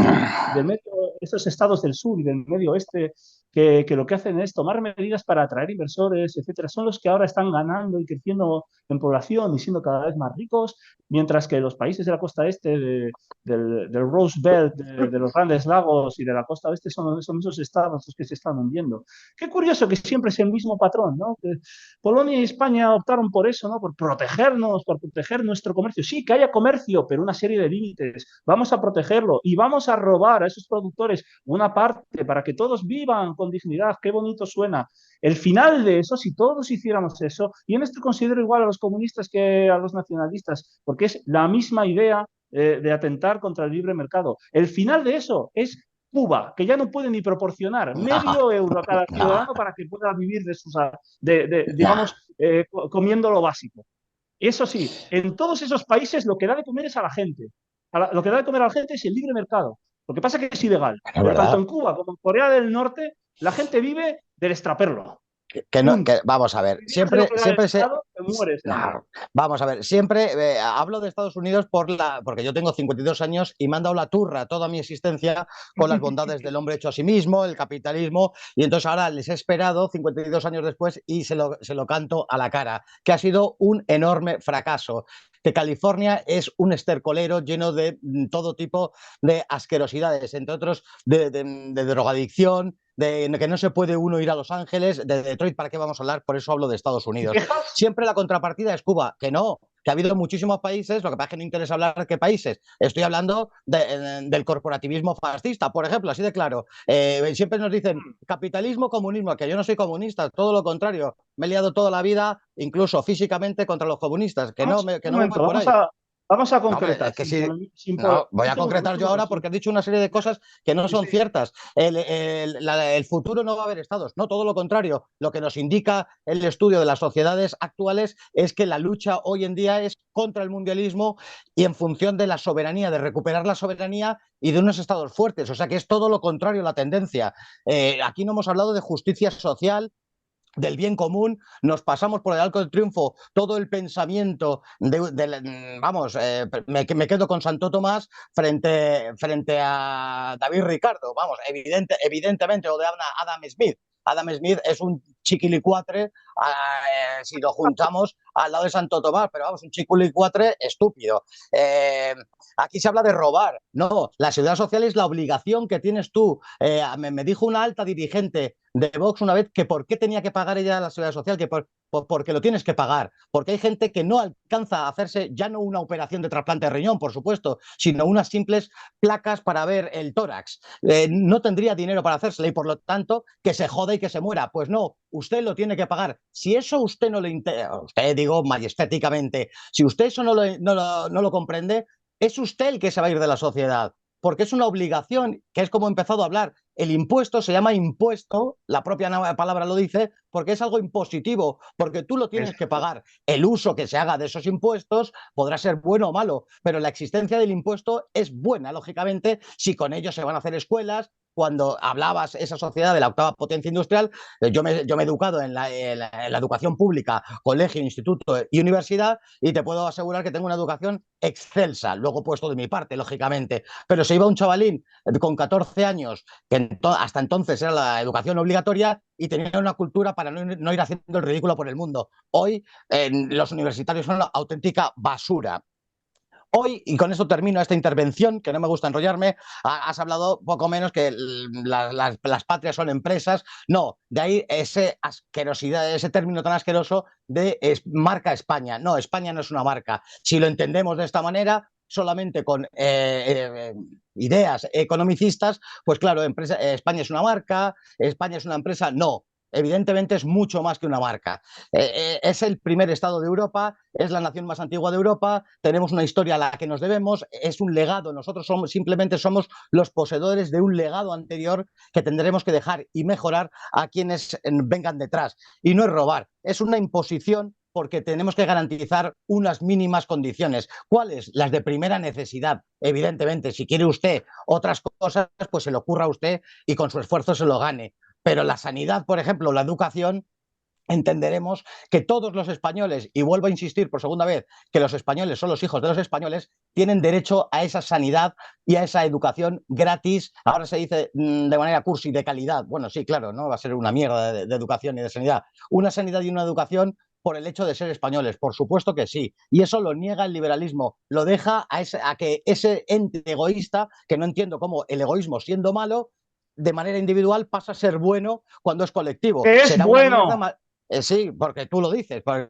del medio esos estados del sur y del medio oeste que lo que hacen es tomar medidas para atraer inversores, etcétera, son los que ahora están ganando y creciendo en población y siendo cada vez más ricos, mientras que los países de la costa este, del Rose Belt, de los Grandes Lagos y de la costa oeste, son esos estados los que se están hundiendo. Qué curioso que siempre es el mismo patrón, ¿no? Que Polonia y España optaron por eso, ¿no? Por protegernos, por proteger nuestro comercio. Sí, que haya comercio, pero una serie de límites. Vamos a protegerlo y vamos a robar a esos productores una parte para que todos vivan con dignidad. Qué bonito suena. El final de eso, si todos hiciéramos eso, y en esto considero igual a los comunistas que a los nacionalistas, porque es la misma idea de atentar contra el libre mercado. El final de eso es Cuba, que ya no puede ni proporcionar medio euro a cada ciudadano para que pueda vivir de sus, digamos, comiendo lo básico. Eso sí, en todos esos países lo que da de comer es a la gente. Lo que da de comer a la gente es el libre mercado. Lo que pasa es que es ilegal. Pero tanto en Cuba como en Corea del Norte, la gente vive del extraperlo. Vamos a ver, siempre se... No, vamos a ver, siempre hablo de Estados Unidos porque yo tengo 52 años y me han dado la turra toda mi existencia con las bondades del hombre hecho a sí mismo, el capitalismo, y entonces ahora les he esperado 52 años después y se lo canto a la cara, que ha sido un enorme fracaso. Que California es un estercolero lleno de todo tipo de asquerosidades, entre otros de drogadicción, de que no se puede uno ir a Los Ángeles, de Detroit, ¿para qué vamos a hablar? Por eso hablo de Estados Unidos. Siempre la contrapartida es Cuba, que no, que ha habido muchísimos países, lo que pasa es que no interesa hablar de qué países. Estoy hablando del corporativismo fascista, por ejemplo, así de claro. Siempre nos dicen capitalismo, comunismo, que yo no soy comunista, todo lo contrario. Me he liado toda la vida, incluso físicamente, contra los comunistas, que no me voy por ahí. Vamos a concretar. No, que sí, voy a concretar yo ahora porque has dicho una serie de cosas que no son ciertas. El futuro no va a haber estados, no, todo lo contrario. Lo que nos indica el estudio de las sociedades actuales es que la lucha hoy en día es contra el mundialismo y en función de la soberanía, de recuperar la soberanía y de unos estados fuertes. O sea que es todo lo contrario la tendencia. Aquí no hemos hablado de justicia social, del bien común, nos pasamos por el arco del triunfo todo el pensamiento vamos, me quedo con Santo Tomás frente a David Ricardo, vamos, evidentemente, o de Adam Smith. Adam Smith es un chiquilicuatre, si lo juntamos al lado de Santo Tomás, pero vamos, un chiquilicuatre estúpido. Aquí se habla de robar. No, la seguridad social es la obligación que tienes tú. Me dijo una alta dirigente de Vox una vez que por qué tenía que pagar ella la seguridad social, que porque lo tienes que pagar, porque hay gente que no alcanza a hacerse ya no una operación de trasplante de riñón, por supuesto, sino unas simples placas para ver el tórax. No tendría dinero para hacérsela y por lo tanto que se joda y que se muera. Pues no, usted lo tiene que pagar. Si eso a usted no le interesa, usted digo majestéticamente, si usted eso no lo comprende, es usted el que se va a ir de la sociedad, porque es una obligación, que es como he empezado a hablar. El impuesto se llama impuesto, la propia palabra lo dice, porque es algo impositivo, porque tú lo tienes que pagar. El uso que se haga de esos impuestos podrá ser bueno o malo, pero la existencia del impuesto es buena, lógicamente, si con ello se van a hacer escuelas. Cuando hablabas esa sociedad de la octava potencia industrial, yo me he educado en la educación pública, colegio, instituto y universidad, y te puedo asegurar que tengo una educación excelsa, luego puesto de mi parte, lógicamente. Pero se iba un chavalín con 14 años, que hasta entonces era la educación obligatoria, y tenía una cultura para no ir haciendo el ridículo por el mundo. Hoy los universitarios son una auténtica basura. Hoy, y con esto termino esta intervención, que no me gusta enrollarme, has hablado poco menos que las patrias son empresas. No, de ahí ese asquerosidad, ese término tan asqueroso de marca España. No, España no es una marca. Si lo entendemos de esta manera, solamente con ideas economicistas, pues claro, España es una marca, España es una empresa. No, evidentemente es mucho más que una marca. Es el primer estado de Europa, es la nación más antigua de Europa, tenemos una historia a la que nos debemos, es un legado. Nosotros simplemente somos los poseedores de un legado anterior que tendremos que dejar y mejorar a quienes vengan detrás. Y no es robar, es una imposición, porque tenemos que garantizar unas mínimas condiciones. ¿Cuáles? Las de primera necesidad. Evidentemente, si quiere usted otras cosas, pues se lo ocurra a usted y con su esfuerzo se lo gane. Pero la sanidad, por ejemplo, la educación, entenderemos que todos los españoles, y vuelvo a insistir por segunda vez, que los españoles son los hijos de los españoles, tienen derecho a esa sanidad y a esa educación gratis. Ahora se dice de manera cursi, de calidad. Bueno, sí, claro, no va a ser una mierda de educación y de sanidad. Una sanidad y una educación por el hecho de ser españoles, por supuesto que sí. Y eso lo niega el liberalismo, lo deja a que ese ente egoísta, que no entiendo cómo el egoísmo, siendo malo, de manera individual pasa a ser bueno cuando es colectivo. Que es Será una bueno. mierda. Sí, porque tú lo dices, porque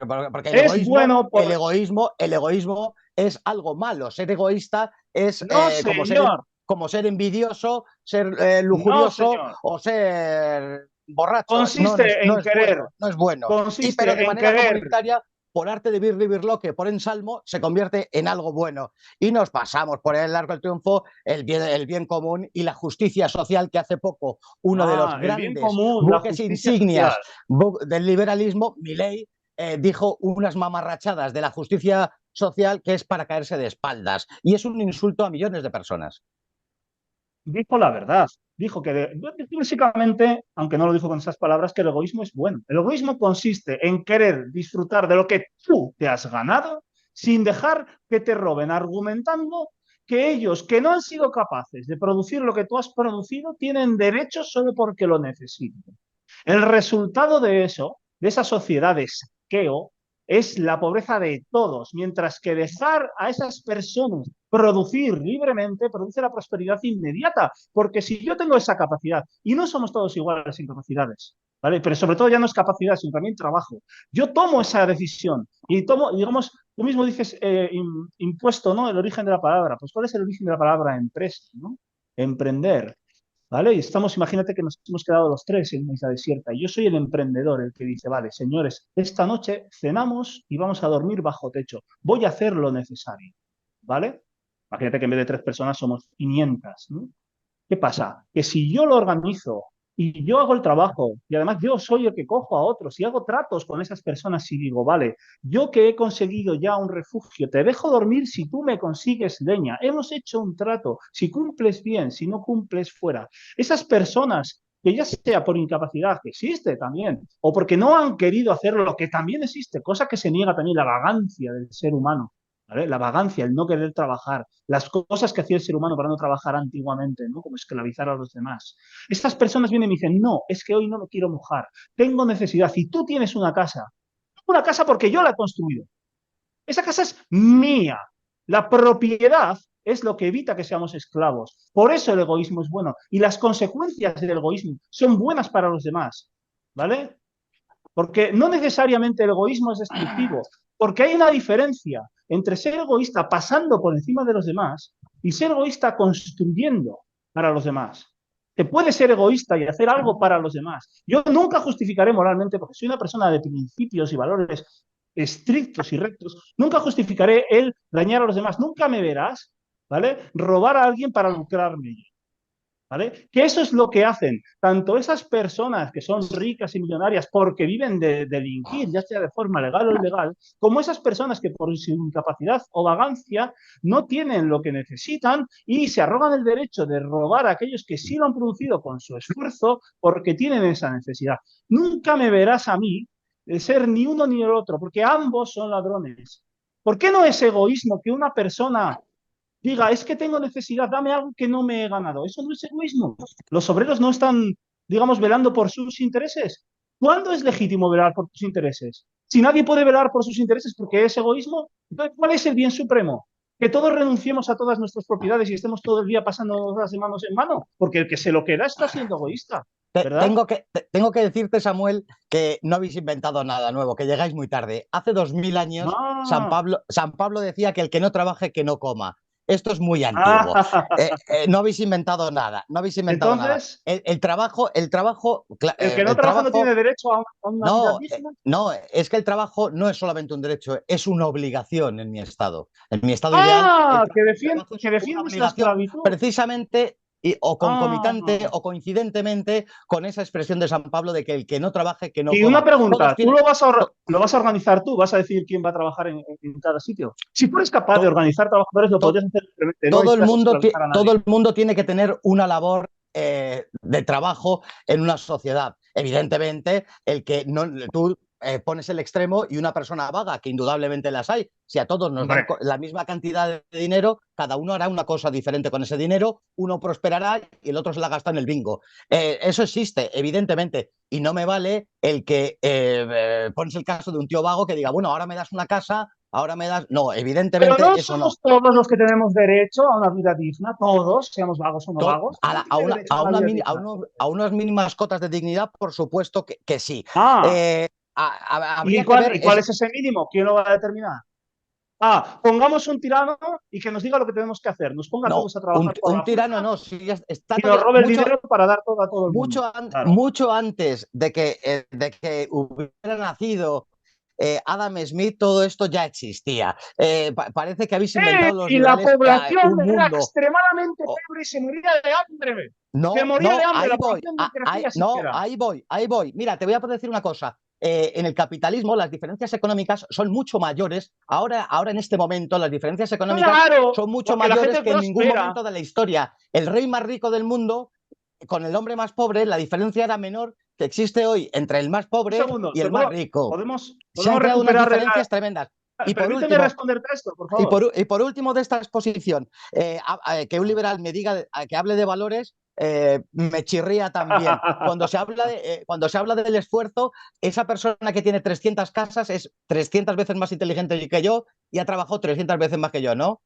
Es bueno por... el egoísmo es algo malo. Ser egoísta es No, señor. como ser envidioso, ser No, lujurioso señor. o ser borracho. Consiste en querer. Bueno, no es bueno. Pero Consiste de en manera querer. comunitaria, por arte de Birli Birloque, por ensalmo, se convierte en algo bueno. Y nos pasamos por el arco del triunfo el bien común y la justicia social, que hace poco uno de los El bien grandes común, la buques justicia insignias social. del liberalismo, Milei, dijo unas mamarrachadas de la justicia social que es para caerse de espaldas. Y es un insulto a millones de personas. Dijo la verdad. Dijo que básicamente, aunque no lo dijo con esas palabras, que el egoísmo es bueno. El egoísmo consiste en querer disfrutar de lo que tú te has ganado sin dejar que te roben, argumentando que ellos que no han sido capaces de producir lo que tú has producido tienen derechos solo porque lo necesitan. El resultado de eso, de esa sociedad de saqueo, es la pobreza de todos, mientras que dejar a esas personas producir libremente produce la prosperidad inmediata, porque si yo tengo esa capacidad, y no somos todos iguales sin capacidades, ¿vale? Pero sobre todo ya no es capacidad, sino también trabajo, yo tomo esa decisión y tomo, digamos, tú mismo dices impuesto, ¿no? El origen de la palabra, pues ¿cuál es el origen de la palabra empresa, ¿no? Emprender. ¿Vale? Y estamos, imagínate que nos hemos quedado los tres en una isla desierta. Y yo soy el emprendedor, el que dice, vale, señores, esta noche cenamos y vamos a dormir bajo techo. Voy a hacer lo necesario, ¿vale? Imagínate que en vez de 3 personas somos 500, ¿no? ¿Qué pasa? Que si yo lo organizo y yo hago el trabajo y además yo soy el que cojo a otros y hago tratos con esas personas y digo, vale, yo que he conseguido ya un refugio, te dejo dormir si tú me consigues leña. Hemos hecho un trato. Si cumples bien, si no cumples fuera. Esas personas que ya sea por incapacidad, que existe también, o porque no han querido hacerlo, lo que también existe, cosa que se niega también la vagancia del ser humano. ¿Vale? La vagancia, el no querer trabajar, las cosas que hacía el ser humano para no trabajar antiguamente, ¿no? Como esclavizar a los demás. Estas personas vienen y me dicen, no, es que hoy no me quiero mojar, tengo necesidad. Y tú tienes una casa porque yo la he construido. Esa casa es mía. La propiedad es lo que evita que seamos esclavos. Por eso el egoísmo es bueno. Y las consecuencias del egoísmo son buenas para los demás. ¿Vale? Porque no necesariamente el egoísmo es destructivo, porque hay una diferencia entre ser egoísta pasando por encima de los demás y ser egoísta construyendo para los demás. Se puede ser egoísta y hacer algo para los demás. Yo nunca justificaré moralmente, porque soy una persona de principios y valores estrictos y rectos, nunca justificaré el dañar a los demás. Nunca me verás, ¿vale? Robar a alguien para lucrarme yo. ¿Vale? Que eso es lo que hacen tanto esas personas que son ricas y millonarias porque viven de delinquir, ya sea de forma legal o ilegal, como esas personas que por su incapacidad o vagancia no tienen lo que necesitan y se arrogan el derecho de robar a aquellos que sí lo han producido con su esfuerzo porque tienen esa necesidad. Nunca me verás a mí de ser ni uno ni el otro, porque ambos son ladrones. ¿Por qué no es egoísmo que una persona diga, es que tengo necesidad, dame algo que no me he ganado? Eso no es egoísmo. Los obreros no están, digamos, velando por sus intereses. ¿Cuándo es legítimo velar por tus intereses? Si nadie puede velar por sus intereses porque es egoísmo, entonces, ¿cuál es el bien supremo? Que todos renunciemos a todas nuestras propiedades y estemos todo el día pasando las de manos en mano, porque el que se lo queda está siendo egoísta, ¿verdad? Tengo que decirte, Samuel, que no habéis inventado nada nuevo, que llegáis muy tarde. Hace 2000 años, Ah, San Pablo decía que el que no trabaje, que no coma. Esto es muy antiguo. No habéis inventado nada. No habéis inventado nada. Entonces, El trabajo, el que no el trabaja no tiene trabajo, derecho a una vida no, digna. no, es que el trabajo no es solamente un derecho, es una obligación en mi estado. En mi estado ideal, Ah, el trabajo es que una defiendes la obligación esclavitud. precisamente o concomitante Ah. o coincidentemente con esa expresión de San Pablo de que el que no trabaje, que no Y una coma. Todos pregunta, ¿tú tienen, to- lo vas a organizar tú? ¿Vas a decir quién va a trabajar en cada sitio? Si tú eres capaz de to- organizar trabajadores, lo to- podrías hacer libremente, no necesitas esclavizar a todo nadie. el mundo tiene que tener una labor de trabajo en una sociedad. Evidentemente, el que no, tú pones el extremo y una persona vaga, que indudablemente las hay. Si a todos nos dan la misma cantidad de dinero, cada uno hará una cosa diferente con ese dinero, uno prosperará y el otro se la gasta en el bingo. Eso existe, evidentemente, y no me vale el que pones el caso de un tío vago que diga, bueno, ahora me das una casa, ahora me das... No, Pero evidentemente no eso no. somos todos los que tenemos derecho a una vida digna, todos, seamos vagos o no vagos. ¿Quién tiene derecho a una vida digna? A unas mínimas cotas de dignidad, por supuesto que sí. Ah, Habría ¿y que ver... cuál es ese mínimo? ¿Quién lo va a determinar? Ah, pongamos un tirano y que nos diga lo que tenemos que hacer. Nos ponga a No, todos a trabajar por la tirano fuerza no, sí, está y nos todo robe el dinero para dar todo a todo el mundo. Claro. mucho antes de que hubiera nacido Adam Smith, todo esto ya existía. Parece que habéis inventado los Y la liberales población un era mundo. extremadamente pobre y se moría de hambre. Se No, moría de no, hambre, ahí la voy, población no crecía no, siquiera. ahí voy. Mira, te voy a decir una cosa. En el capitalismo las diferencias económicas son mucho mayores. Ahora en este momento las diferencias económicas Claro, son mucho porque la mayores gente que en ningún prospera. momento de la historia. El rey más rico del mundo con el hombre más pobre, la diferencia era menor que existe hoy entre el más Un pobre segundo, y el más rico. podemos Se han creado unas recuperar diferencias tremendas. Y por Permíteme último, responderte a esto, por favor. último de esta exposición, que un liberal me diga que hable de valores, me chirría también. Cuando se habla del esfuerzo, esa persona que tiene 300 casas es 300 veces más inteligente que yo y ha trabajado 300 veces más que yo, ¿no?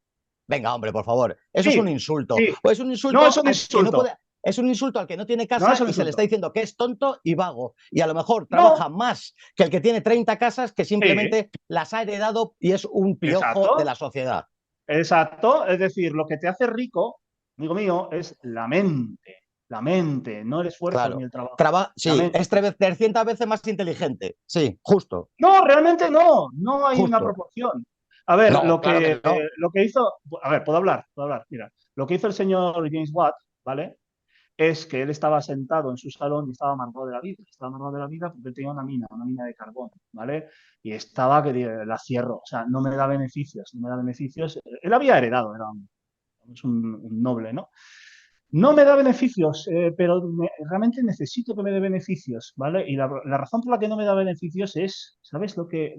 Venga, hombre, por favor. Eso es un Sí, insulto. sí. Pues es un No insulto es un al que no insulto. puede. Es un insulto al que no tiene No es casa un y se le está insulto. diciendo que es tonto y vago. Y a lo mejor No. trabaja más que el que tiene 30 casas que simplemente las ha heredado y es un piojo de la sociedad. Exacto. Es decir, lo que te hace rico, amigo mío, es la mente. La mente, no el esfuerzo ni Claro. el trabajo. Sí, es 300 veces más inteligente. Sí, justo. No, realmente no. No hay una Justo. proporción. A ver, No, claro que no. lo que hizo. A ver, puedo hablar. Mira, lo que hizo el señor James Watt, ¿vale? Es que él estaba sentado en su salón y estaba amargado de la vida. Estaba amargado de la vida porque él tenía una mina de carbón, ¿vale? Y estaba que la cierro, o sea, no me da beneficios, no me da beneficios. Él había heredado, era un noble, ¿no? No me da beneficios, pero realmente necesito que me dé beneficios, ¿vale? Y la razón por la que no me da beneficios es, ¿sabes lo que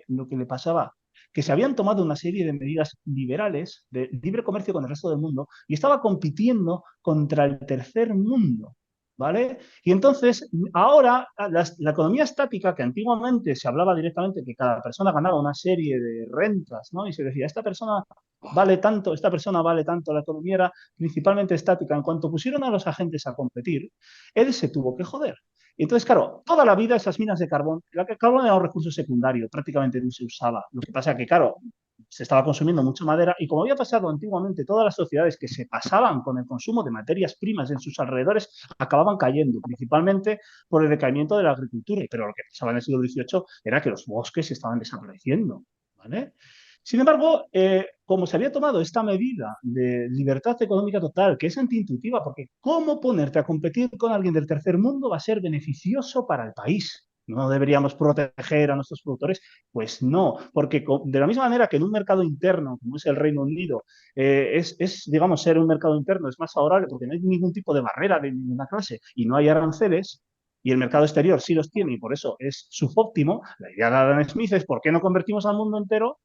le pasaba? Que se habían tomado una serie de medidas liberales de libre comercio con el resto del mundo y estaba compitiendo contra el tercer mundo, ¿vale? Y entonces, ahora, la economía estática, que antiguamente se hablaba directamente que cada persona ganaba una serie de rentas, ¿no? Y se decía, esta persona vale tanto, la economía era principalmente estática. En cuanto pusieron a los agentes a competir, él se tuvo que joder. Y entonces, claro, toda la vida esas minas de carbón, el carbón era un recurso secundario, prácticamente no se usaba. Lo que pasa es que, claro, se estaba consumiendo mucha madera y como había pasado antiguamente, todas las sociedades que se pasaban con el consumo de materias primas en sus alrededores acababan cayendo, principalmente por el decaimiento de la agricultura. Pero lo que pasaba en el siglo XVIII era que los bosques estaban desapareciendo, ¿vale? Sin embargo, como se había tomado esta medida de libertad económica total, que es antiintuitiva, porque ¿cómo ponerte a competir con alguien del tercer mundo va a ser beneficioso para el país? ¿No deberíamos proteger a nuestros productores? Pues no, porque de la misma manera que en un mercado interno, como es el Reino Unido, digamos, ser un mercado interno es más favorable porque no hay ningún tipo de barrera de ninguna clase y no hay aranceles, y el mercado exterior sí los tiene y por eso es subóptimo. La idea de Adam Smith es ¿por qué no convertimos al mundo entero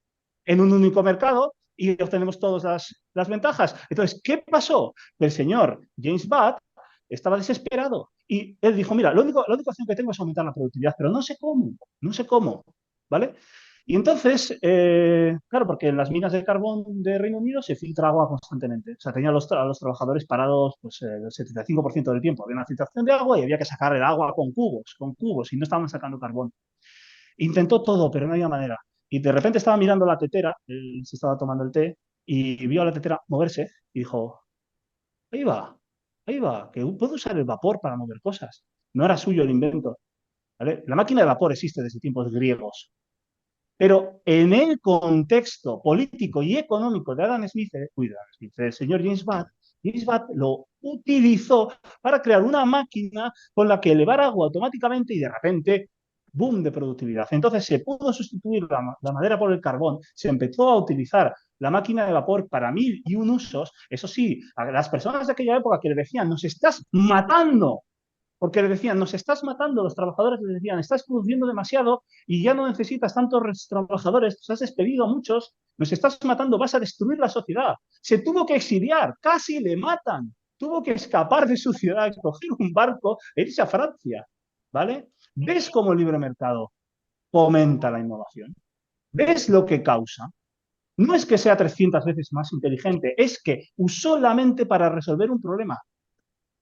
en un único mercado y obtenemos todas las ventajas? Entonces, ¿qué pasó? El señor James Watt estaba desesperado y él dijo, mira, la única opción que tengo es aumentar la productividad, pero no sé cómo, ¿vale? Y entonces, claro, porque en las minas de carbón de Reino Unido se filtra agua constantemente. O sea, tenía a los trabajadores parados pues, el 75% del tiempo. Había una filtración de agua y había que sacar el agua con cubos, y no estaban sacando carbón. Intentó todo, pero no había manera. Y de repente estaba mirando la tetera, él se estaba tomando el té, y vio a la tetera moverse y dijo, ahí va, que puedo usar el vapor para mover cosas. No era suyo el invento, ¿vale? La máquina de vapor existe desde tiempos griegos, pero en el contexto político y económico de Adam Smith, el señor James Watt lo utilizó para crear una máquina con la que elevar agua automáticamente y de repente boom de productividad. Entonces se pudo sustituir la madera por el carbón, se empezó a utilizar la máquina de vapor para 1001 usos. Eso sí, a las personas de aquella época que le decían, nos estás matando porque le decían, nos estás matando, los trabajadores les decían, estás produciendo demasiado y ya no necesitas tantos trabajadores, nos has despedido a muchos, nos estás matando, vas a destruir la sociedad. Se tuvo que exiliar, casi le matan, tuvo que escapar de su ciudad, coger un barco e irse a Francia, ¿vale? ¿Ves cómo el libre mercado fomenta la innovación? ¿Ves lo que causa? No es que sea 300 veces más inteligente, es que usó la mente para resolver un problema.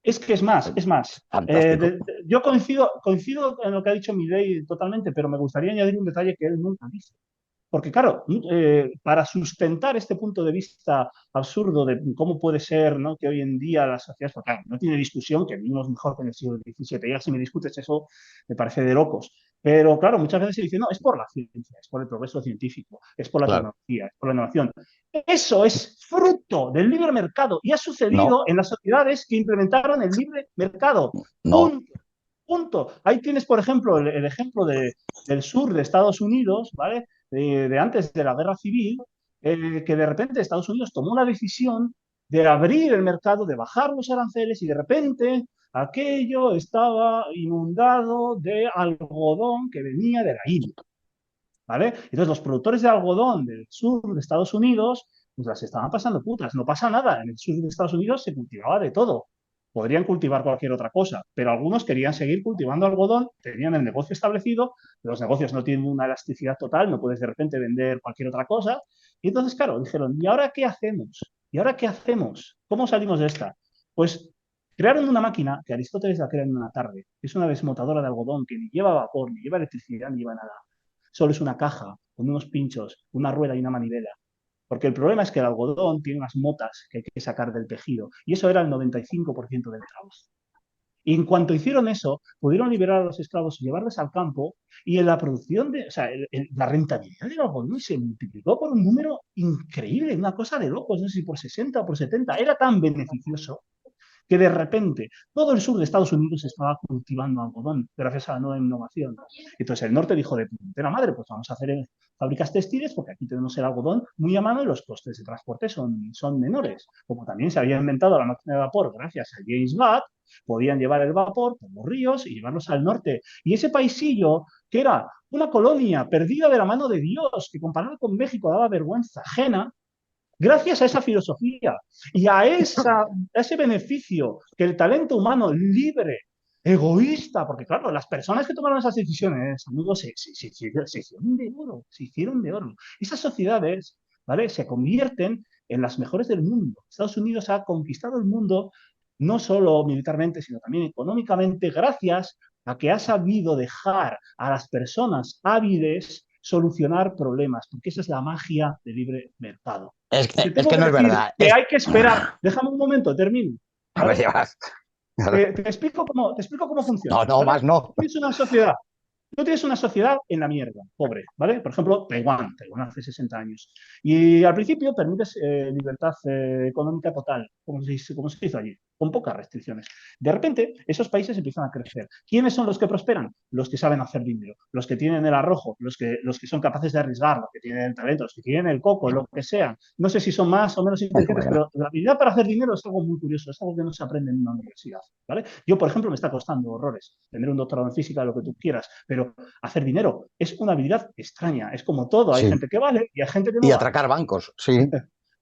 Es que es más. Fantástico. Yo coincido en lo que ha dicho Milei totalmente, pero me gustaría añadir un detalle que él nunca dice. Porque claro, para sustentar este punto de vista absurdo de cómo puede ser, ¿no?, que hoy en día las sociedades, porque claro, no tiene discusión, que vivimos mejor que en el siglo XVII, ya si me discutes eso me parece de locos. Pero claro, muchas veces se dice, no, es por la ciencia, es por el progreso científico, es por la Claro. tecnología, es por la innovación. Eso es fruto del libre mercado y ha No, sucedido en las sociedades que implementaron el libre mercado. no. Punto. Punto. Ahí tienes, por ejemplo, el ejemplo del sur de Estados Unidos, ¿vale? De antes de la guerra civil, que de repente Estados Unidos tomó la decisión de abrir el mercado, de bajar los aranceles y de repente aquello estaba inundado de algodón que venía de la India, ¿vale? Entonces los productores de algodón del sur de Estados Unidos pues las estaban pasando putas. No pasa nada. En el sur de Estados Unidos se cultivaba de todo. Podrían cultivar cualquier otra cosa, pero algunos querían seguir cultivando algodón, tenían el negocio establecido, los negocios no tienen una elasticidad total, no puedes de repente vender cualquier otra cosa. Y entonces, claro, dijeron, ¿y ahora qué hacemos? ¿Y ahora qué hacemos? ¿Cómo salimos de esta? Pues crearon una máquina que Aristóteles la crea en una tarde. Es una desmotadora de algodón que ni lleva vapor, ni lleva electricidad, ni lleva nada. Solo es una caja con unos pinchos, una rueda y una manivela. Porque el problema es que el algodón tiene unas motas que hay que sacar del tejido. Y eso era el 95% del trabajo. Y en cuanto hicieron eso, pudieron liberar a los esclavos y llevarles al campo. Y en la producción o sea, la rentabilidad del algodón se multiplicó por un número increíble, una cosa de locos, no sé si por 60 o por 70. Era tan beneficioso que de repente todo el sur de Estados Unidos estaba cultivando algodón gracias a la nueva innovación. Entonces el norte dijo de puntera madre, pues vamos a hacer fábricas textiles porque aquí tenemos el algodón muy a mano y los costes de transporte son menores. Como también se había inventado la máquina de vapor gracias a James Watt, podían llevar el vapor por los ríos y llevarlos al norte. Y ese paisillo, que era una colonia perdida de la mano de Dios, que comparado con México daba vergüenza ajena, gracias a esa filosofía y a ese beneficio que el talento humano libre, egoísta, porque claro, las personas que tomaron esas decisiones, amigos, se hicieron de oro, se hicieron de oro. Esas sociedades, ¿vale?, se convierten en las mejores del mundo. Estados Unidos ha conquistado el mundo no solo militarmente, sino también económicamente, gracias a que ha sabido dejar a las personas hábiles solucionar problemas, porque esa es la magia del libre mercado. Te Es tengo que que no es decir verdad. que hay que esperar. Déjame un momento, termino. A ver, ¿Vale? ya vas. Te explico cómo funciona. No, no, ¿Vale? más no. Tienes una sociedad. Tú tienes una sociedad en la mierda, pobre, ¿vale? Por ejemplo, Taiwán hace 60 años. Y al principio permites libertad económica total, como se hizo allí, con pocas restricciones. De repente, esos países empiezan a crecer. ¿Quiénes son los que prosperan? Los que saben hacer dinero, los que tienen el arrojo, los que son capaces de arriesgar, los que tienen el talento, los que tienen el coco, lo que sean. No sé si son más o menos inteligentes, pero la habilidad para hacer dinero es algo muy curioso, es algo que no se aprende en una universidad, ¿vale? Yo, por ejemplo, me está costando horrores tener un doctorado en física, lo que tú quieras, pero hacer dinero es una habilidad extraña, es como todo, hay Sí. gente que vale y hay gente que Y no vale. atracar bancos, sí.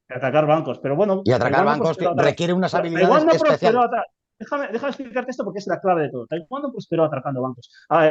Atacar bancos, pero bueno, Y atracar Taiwán no bancos prosperó. requiere unas Taiwán habilidades no prosperó. especiales. Déjame explicarte esto porque es la clave de todo. Taiwán no prosperó atracando bancos.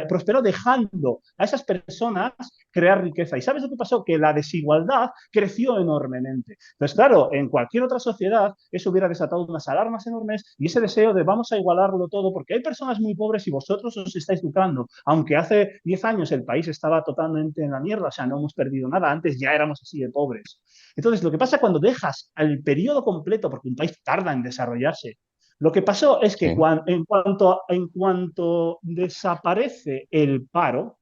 Prosperó dejando a esas personas crear riqueza. ¿Y sabes lo que pasó? Que la desigualdad creció enormemente. Entonces, claro, en cualquier otra sociedad eso hubiera desatado unas alarmas enormes y ese deseo de vamos a igualarlo todo porque hay personas muy pobres y vosotros os estáis lucrando. Aunque hace 10 años el país estaba totalmente en la mierda, o sea, no hemos perdido nada. Antes ya éramos así de pobres. Entonces, lo que pasa cuando dejas el periodo completo, porque un país tarda en desarrollarse, lo que pasó es que Sí. en cuanto desaparece el paro,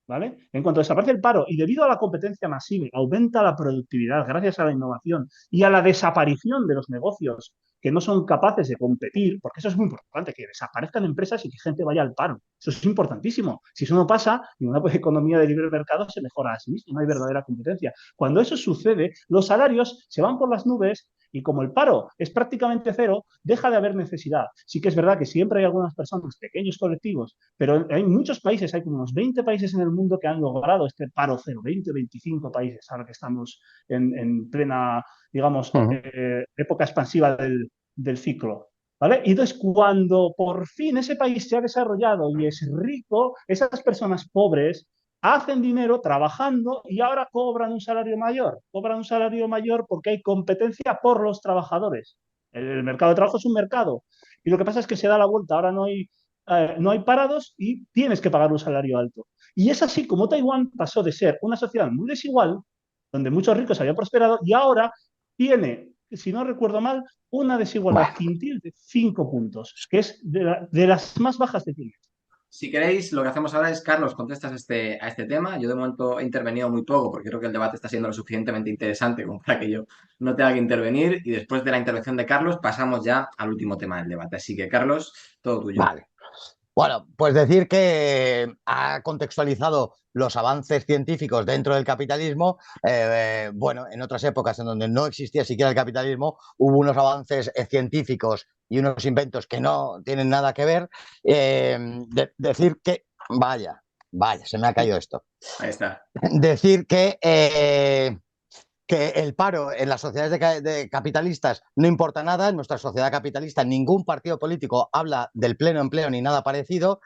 ¿vale? En cuanto desaparece el paro y debido a la competencia masiva aumenta la productividad gracias a la innovación y a la desaparición de los negocios que no son capaces de competir, porque eso es muy importante, que desaparezcan empresas y que gente vaya al paro. Eso es importantísimo. Si eso no pasa, ninguna economía de libre mercado se mejora a sí misma, no hay verdadera competencia. Cuando eso sucede, los salarios se van por las nubes Y como el paro es prácticamente cero, deja de haber necesidad. Sí que es verdad que siempre hay algunas personas, pequeños colectivos, pero hay muchos países, hay como unos 20 países en el mundo que han logrado este paro cero, 20, 25 países, ahora que estamos en plena, digamos, Ujú. época expansiva del ciclo. ¿Vale? Y entonces, cuando por fin ese país se ha desarrollado y es rico, esas personas pobres hacen dinero trabajando y ahora cobran un salario mayor. Cobran un salario mayor porque hay competencia por los trabajadores. El mercado de trabajo es un mercado. Y lo que pasa es que se da la vuelta. Ahora no hay parados y tienes que pagar un salario alto. Y es así como Taiwán pasó de ser una sociedad muy desigual, donde muchos ricos habían prosperado, y ahora tiene, si no recuerdo mal, una desigualdad Bueno, quintil de 5 puntos, que es de las más bajas de Chile. Si queréis, lo que hacemos ahora es, Carlos, contestas a este tema. Yo de momento he intervenido muy poco porque creo que el debate está siendo lo suficientemente interesante como para que yo no tenga que intervenir. Y después de la intervención de Carlos, pasamos ya al último tema del debate. Así que, Carlos, todo tuyo. vale. Bueno, pues decir que ha contextualizado los avances científicos dentro del capitalismo. Bueno, en otras épocas en donde no existía siquiera el capitalismo, hubo unos avances científicos y unos inventos que no tienen nada que ver. Decir que, vaya, se me ha caído esto. Ahí está. Decir que el paro en las sociedades de capitalistas no importa nada, en nuestra sociedad capitalista ningún partido político habla del pleno empleo ni nada parecido,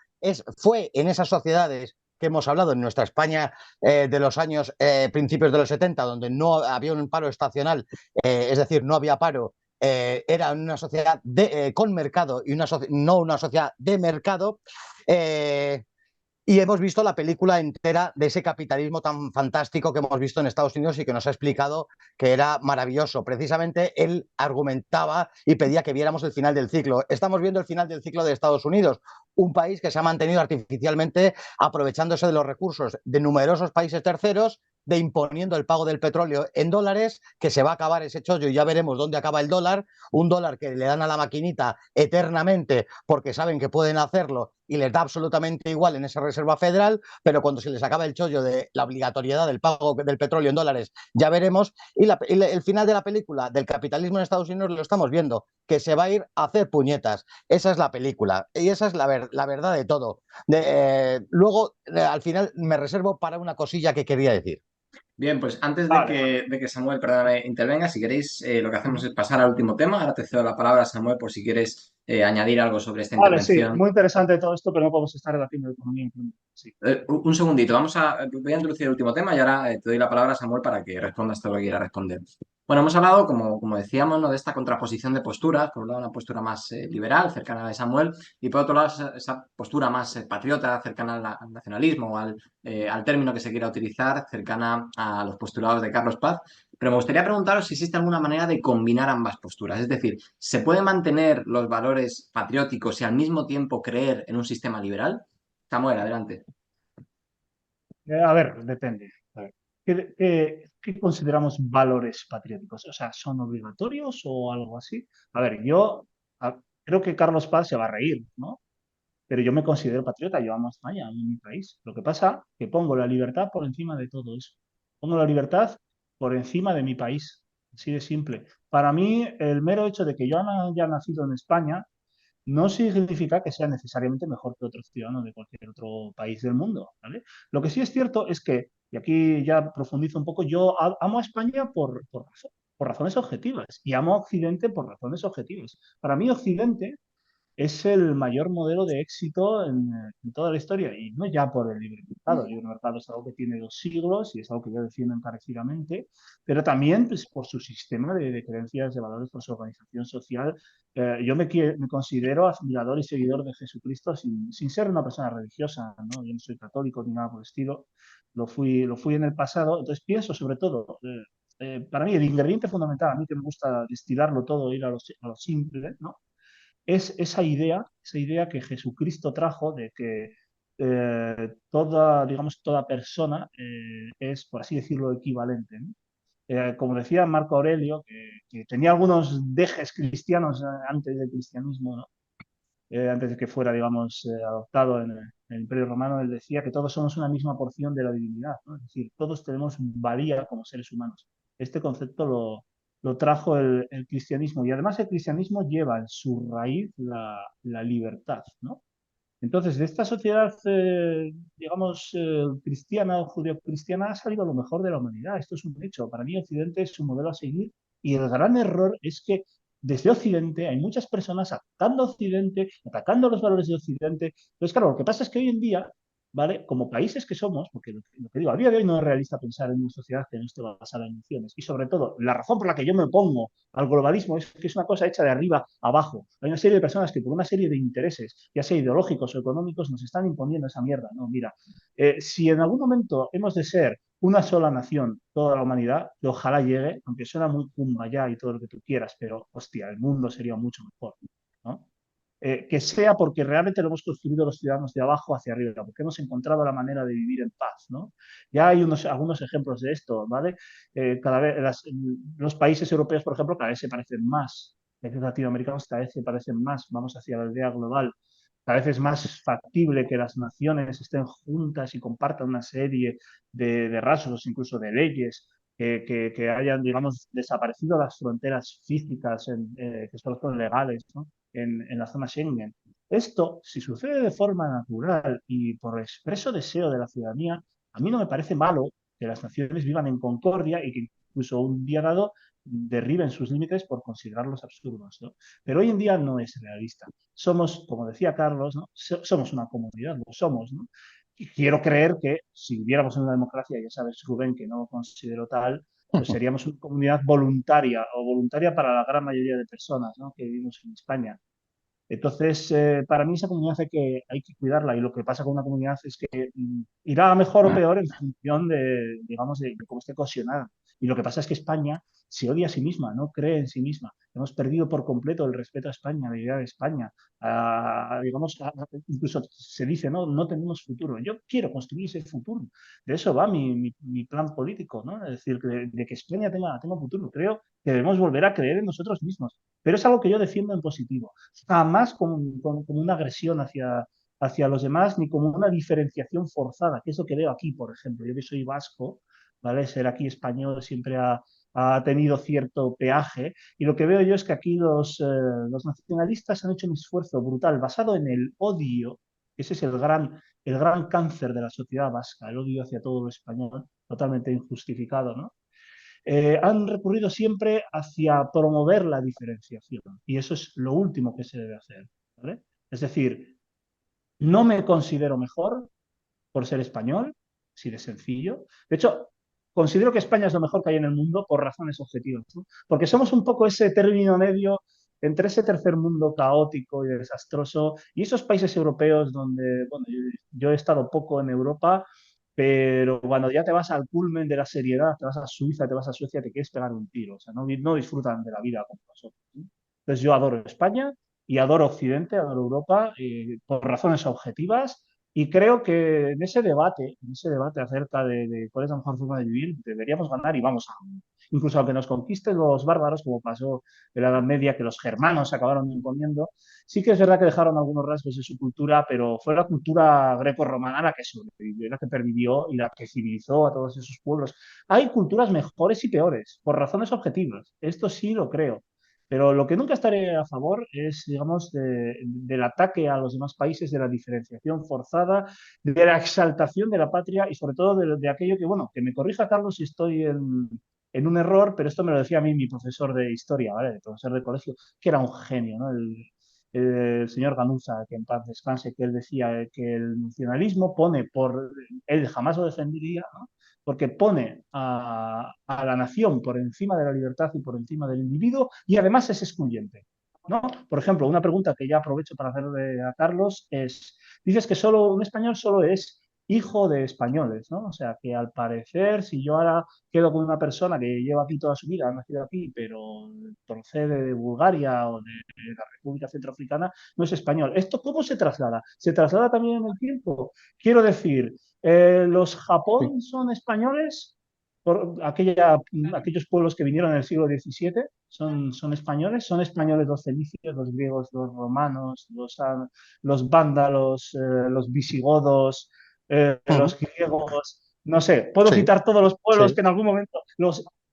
fue en esas sociedades que hemos hablado en nuestra España de los años principios de los 70, donde no había un paro estacional, es decir, no había paro, era una sociedad con mercado y no una sociedad de mercado. Y hemos visto la película entera de ese capitalismo tan fantástico que hemos visto en Estados Unidos y que nos ha explicado que era maravilloso. Precisamente él argumentaba y pedía que viéramos el final del ciclo. Estamos viendo el final del ciclo de Estados Unidos, un país que se ha mantenido artificialmente aprovechándose de los recursos de numerosos países terceros, de imponiendo el pago del petróleo en dólares, que se va a acabar ese chollo y ya veremos dónde acaba el dólar, un dólar que le dan a la maquinita eternamente porque saben que pueden hacerlo y les da absolutamente igual en esa Reserva Federal, pero cuando se les acaba el chollo de la obligatoriedad del pago del petróleo en dólares, ya veremos. Y el final de la película del capitalismo en Estados Unidos lo estamos viendo, que se va a ir a hacer puñetas. Esa es la película y esa es la verdad de todo. Luego, al final, me reservo para una cosilla que quería decir. Bien, pues antes Vale. de que Samuel, perdóname, intervenga, si queréis, lo que hacemos es pasar al último tema. Ahora te cedo la palabra, Samuel, por si quieres añadir algo sobre esta Vale, sí, intervención. muy interesante todo esto, pero no podemos estar debatiendo de economía. Sí. Un segundito, voy a introducir el último tema y ahora te doy la palabra a Samuel para que respondas todo lo que quiera responder. Bueno, hemos hablado, como decíamos, ¿no?, de esta contraposición de posturas. Por un lado, una postura más liberal, cercana a la de Samuel, y por otro lado, esa postura más patriota, cercana al nacionalismo, al término que se quiera utilizar, cercana a los postulados de Carlos Paz. Pero me gustaría preguntaros si existe alguna manera de combinar ambas posturas. Es decir, ¿se puede mantener los valores patrióticos y al mismo tiempo creer en un sistema liberal? Samuel, adelante. A ver, depende. A ver, ¿qué consideramos valores patrióticos? O sea, ¿son obligatorios o algo así? A ver, creo que Carlos Paz se va a reír, ¿no? Pero yo me considero patriota, yo amo a España, amo mi país. Lo que pasa es que pongo la libertad por encima de todo eso. Pongo la libertad por encima de mi país. Así de simple. Para mí, el mero hecho de que yo haya nacido en España no significa que sea necesariamente mejor que otros ciudadanos de cualquier otro país del mundo, ¿vale? Lo que sí es cierto es que, y aquí ya profundizo un poco, yo amo a España por razones objetivas y amo a Occidente por razones objetivas. Para mí, Occidente es el mayor modelo de éxito en toda la historia y no ya por el libre mercado. El libre mercado es algo que tiene 2 siglos y es algo que yo defiendo encarecidamente, pero también pues, por su sistema de creencias, de valores, por su organización social. Yo me considero admirador y seguidor de Jesucristo sin ser una persona religiosa, ¿no? Yo no soy católico ni nada por el estilo, lo fui en el pasado, entonces pienso sobre todo. Para mí el ingrediente fundamental, a mí que me gusta destilarlo todo, ir a lo simple, ¿no?, es esa idea que Jesucristo trajo de que digamos, toda persona es, por así decirlo, equivalente, ¿no? Como decía Marco Aurelio, que tenía algunos dejes cristianos antes del cristianismo, ¿no? Antes de que fuera, digamos, adoptado en el Imperio Romano, él decía que todos somos una misma porción de la divinidad, ¿no? Es decir, todos tenemos valía como seres humanos. Este concepto lo trajo el cristianismo. Y además el cristianismo lleva en su raíz la libertad, ¿no? Entonces, de esta sociedad, digamos, cristiana o judeocristiana ha salido lo mejor de la humanidad. Esto es un hecho. Para mí, Occidente es un modelo a seguir y el gran error es que desde Occidente hay muchas personas atacando a Occidente, atacando los valores de Occidente. Entonces, claro, lo que pasa es que hoy en día, ¿vale? Como países que somos, porque lo que digo, a día de hoy no es realista pensar en una sociedad que no esté basada en emociones. Y sobre todo, la razón por la que yo me opongo al globalismo es que es una cosa hecha de arriba a abajo. Hay una serie de personas que por una serie de intereses, ya sea ideológicos o económicos, nos están imponiendo esa mierda. No, mira, si en algún momento hemos de ser una sola nación, toda la humanidad, que ojalá llegue, aunque suena muy kumbaya y todo lo que tú quieras, pero hostia, el mundo sería mucho mejor, ¿no? Que sea porque realmente lo hemos construido los ciudadanos de abajo hacia arriba, porque hemos encontrado la manera de vivir en paz, ¿no? Ya hay algunos ejemplos de esto, ¿vale? Cada vez los países europeos, por ejemplo, cada vez se parecen más, los países latinoamericanos cada vez se parecen más, vamos hacia la idea global, cada vez es más factible que las naciones estén juntas y compartan una serie de rasgos, incluso de leyes, que hayan, digamos, desaparecido las fronteras físicas que son legales, ¿no? En la zona Schengen. Esto, si sucede de forma natural y por expreso deseo de la ciudadanía, a mí no me parece malo que las naciones vivan en concordia y que incluso un día dado derriben sus límites por considerarlos absurdos, ¿no? Pero hoy en día no es realista. Somos, como decía Carlos, ¿no? Somos una comunidad, lo somos, ¿no? Y quiero creer que si viviéramos en una democracia, ya sabes, Rubén, que no lo considero tal, pues seríamos una comunidad voluntaria o voluntaria para la gran mayoría de personas, ¿no? Que vivimos en España. Entonces, para mí esa comunidad hay que cuidarla y lo que pasa con una comunidad es que irá mejor o peor en función de, digamos, de cómo esté cohesionada. Y lo que pasa es que España se odia a sí misma, no cree en sí misma. Hemos perdido por completo el respeto a España, la idea de España. Digamos, incluso se dice, no, no tenemos futuro. Yo quiero construir ese futuro. De eso va mi plan político, ¿no? Es decir, de que España tenga futuro. Creo que debemos volver a creer en nosotros mismos. Pero es algo que yo defiendo en positivo, jamás como una agresión hacia los demás, ni como una diferenciación forzada, que es lo que veo aquí, por ejemplo. Yo que soy vasco, ¿vale? Ser aquí español siempre ha tenido cierto peaje, y lo que veo yo es que aquí los nacionalistas han hecho un esfuerzo brutal basado en el odio, que ese es el gran cáncer de la sociedad vasca, el odio hacia todo lo español, totalmente injustificado, ¿no? Han recurrido siempre hacia promover la diferenciación. Y eso es lo último que se debe hacer, ¿vale? Es decir, no me considero mejor por ser español, así de sencillo. De hecho, considero que España es lo mejor que hay en el mundo por razones objetivas, ¿no? Porque somos un poco ese término medio entre ese tercer mundo caótico y desastroso y esos países europeos donde, bueno, yo he estado poco en Europa, pero cuando ya te vas al culmen de la seriedad, te vas a Suiza, te vas a Suecia, te quieres pegar un tiro, o sea, no disfrutan de la vida como nosotros, ¿no? Entonces yo adoro España y adoro Occidente, adoro Europa, por razones objetivas, y creo que en ese debate acerca de cuál es la mejor forma de vivir, deberíamos ganar y vamos a ganar. Incluso aunque nos conquisten los bárbaros, como pasó en la Edad Media, que los germanos se acabaron imponiendo, sí que es verdad que dejaron algunos rasgos de su cultura, pero fue la cultura greco-romana la que sobrevivió, la que pervivió y la que civilizó a todos esos pueblos. Hay culturas mejores y peores, por razones objetivas. Esto sí lo creo. Pero lo que nunca estaré a favor es, digamos, del ataque a los demás países, de la diferenciación forzada, de la exaltación de la patria y sobre todo de aquello que, bueno, que me corrija Carlos si estoy en un error, pero esto me lo decía a mí mi profesor de historia, ¿vale? De profesor de colegio, que era un genio, ¿no? El señor Ganuza, que en paz descanse, que él decía que el nacionalismo él jamás lo defendería, ¿no? Porque pone a la nación por encima de la libertad y por encima del individuo y además es excluyente, ¿no? Por ejemplo, una pregunta que ya aprovecho para hacerle a Carlos es, dices que solo un español solo es hijo de españoles, ¿no? O sea, que al parecer, si yo ahora quedo con una persona que lleva aquí toda su vida, ha nacido aquí, pero procede de Bulgaria o de la República Centroafricana, no es español. ¿Esto cómo se traslada? ¿Se traslada también en el tiempo? Quiero decir, ¿los Sí. Japón son españoles? Aquellos pueblos que vinieron en el siglo XVII son españoles, son españoles los fenicios, los griegos, los romanos, los vándalos, los visigodos, Ujú. los griegos, no sé, puedo Sí, citar todos los pueblos sí. que en algún momento,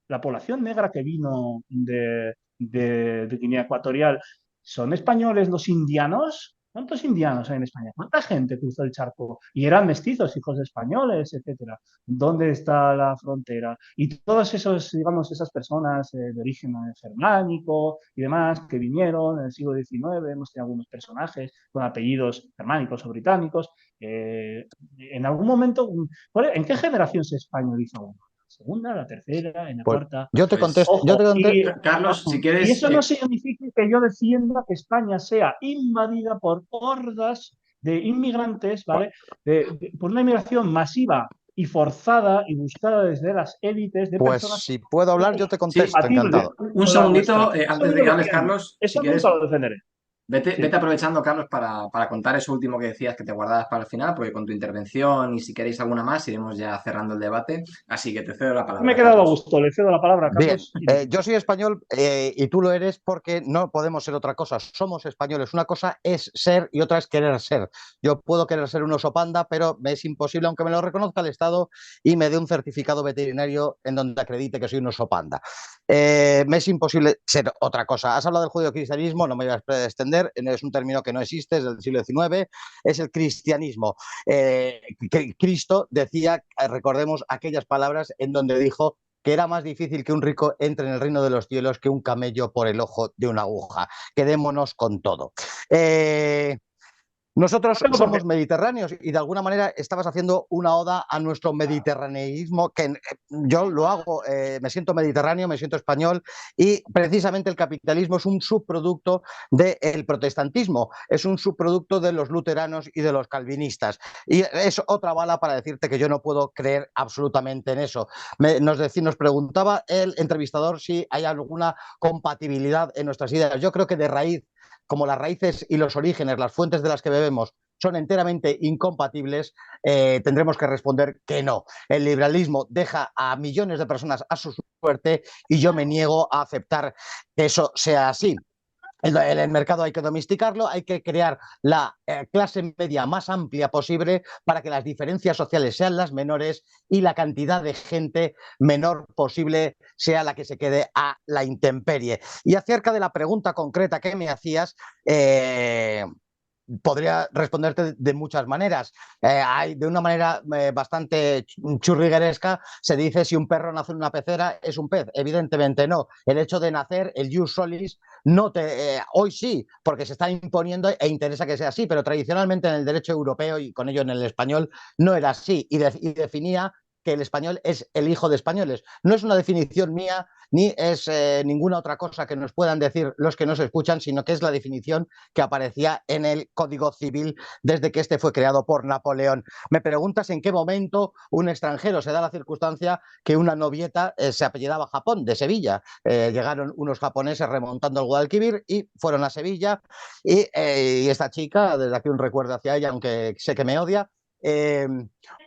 la población negra que vino de Guinea Ecuatorial, ¿son españoles los indianos? ¿Cuántos indianos hay en España? ¿Cuánta gente cruzó el charco? Y eran mestizos, hijos de españoles, etcétera. ¿Dónde está la frontera? Y todos esos, digamos, esas personas de origen germánico y demás que vinieron en el siglo XIX, hemos tenido algunos personajes con apellidos germánicos o británicos. En algún momento, ¿en qué generación se españoliza uno? ¿La segunda, la tercera, en la Pues cuarta? yo te Pues, contesto, yo te Ojo, contesto. Carlos, si y quieres, eso no significa que yo defienda que España sea invadida por hordas de inmigrantes, ¿vale? Por una inmigración masiva y forzada y buscada desde las élites de Pues personas si puedo hablar, yo te contesto, compatibles encantado. un con la nuestra. segundito, Eso antes de no que lo hables, defiendo. Carlos, si Eso nunca quieres, lo defenderé. vete Sí. aprovechando, Carlos, para contar eso último que decías que te guardabas para el final, porque con tu intervención y si queréis alguna más, iremos ya cerrando el debate. Así que te cedo la Me he palabra, quedado a Carlos. gusto. Le cedo la palabra a Bien, Carlos. yo soy español y tú lo eres porque no podemos ser otra cosa. Somos españoles. Una cosa es ser y otra es querer ser. Yo puedo querer ser un oso panda, pero me es imposible, aunque me lo reconozca el Estado y me dé un certificado veterinario en donde acredite que soy un oso panda. Me es imposible ser otra cosa. Has hablado del judeocristianismo, no me voy a extender, es un término que no existe, es del siglo XIX, es el cristianismo. Cristo decía, recordemos aquellas palabras en donde dijo que era más difícil que un rico entre en el reino de los cielos que un camello por el ojo de una aguja. Quedémonos con todo. No Nosotros tengo por qué. somos mediterráneos y de alguna manera estabas haciendo una oda a nuestro mediterraneísmo, que yo lo hago, me siento mediterráneo, me siento español y precisamente el capitalismo es un subproducto del protestantismo, es un subproducto de los luteranos y de los calvinistas. Y es otra bala para decirte que yo no puedo creer absolutamente en eso. Nos preguntaba el entrevistador si hay alguna compatibilidad en nuestras ideas. Yo creo que de raíz, como las raíces y los orígenes, las fuentes de las que bebemos, son enteramente incompatibles, tendremos que responder que no. El liberalismo deja a millones de personas a su suerte y yo me niego a aceptar que eso sea así. El mercado hay que domesticarlo, hay que crear la clase media más amplia posible para que las diferencias sociales sean las menores y la cantidad de gente menor posible sea la que se quede a la intemperie. Y acerca de la pregunta concreta que me hacías, podría responderte de muchas maneras. De una manera bastante churrigueresca se dice si un perro nace en una pecera es un pez. Evidentemente no. El hecho de nacer, el jus solis, no hoy sí, porque se está imponiendo e interesa que sea así, pero tradicionalmente en el derecho europeo y con ello en el español no era así y definía que el español es el hijo de españoles. No es una definición mía ni es ninguna otra cosa que nos puedan decir los que nos escuchan, sino que es la definición que aparecía en el Código Civil desde que este fue creado por Napoleón. Me preguntas en qué momento un extranjero se da la circunstancia que una novieta se apellidaba Japón, de Sevilla. Llegaron unos japoneses remontando el Guadalquivir y fueron a Sevilla y esta chica, desde aquí un recuerdo hacia ella, aunque sé que me odia, eh,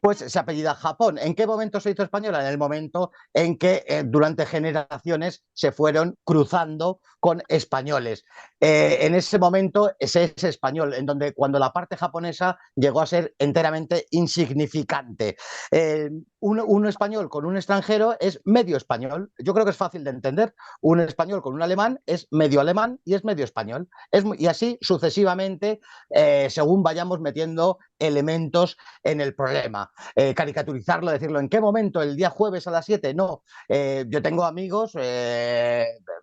pues se apellida Japón. ¿En qué momento se hizo española? En el momento en que durante generaciones se fueron cruzando con españoles. En ese momento ese es español, en donde cuando la parte japonesa llegó a ser enteramente insignificante. Un español con un extranjero es medio español. Yo creo que es fácil de entender. Un español con un alemán es medio alemán y es medio español. Y así sucesivamente, según vayamos metiendo elementos en el problema. Caricaturizarlo, decirlo, ¿en qué momento? ¿El día jueves a las 7? No. Yo tengo amigos,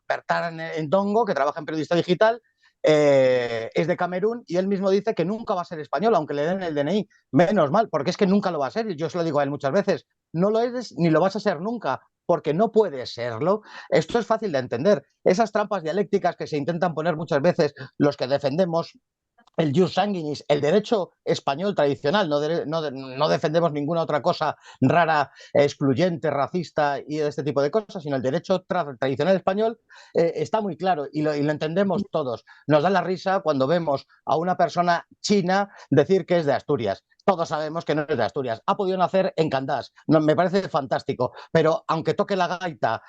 Bertrand Ndongo, que trabaja en periodista digital, es de Camerún y él mismo dice que nunca va a ser español, aunque le den el DNI. Menos mal, porque es que nunca lo va a ser. Yo se lo digo a él muchas veces. No lo eres ni lo vas a ser nunca, porque no puedes serlo. Esto es fácil de entender. Esas trampas dialécticas que se intentan poner muchas veces los que defendemos el jus sanguinis, el derecho español tradicional, no defendemos ninguna otra cosa rara, excluyente, racista y este tipo de cosas, sino el derecho tradicional español está muy claro y lo entendemos todos. Nos da la risa cuando vemos a una persona china decir que es de Asturias. Todos sabemos que no es de Asturias. Ha podido nacer en Candás. No, me parece fantástico. Pero aunque toque la gaita,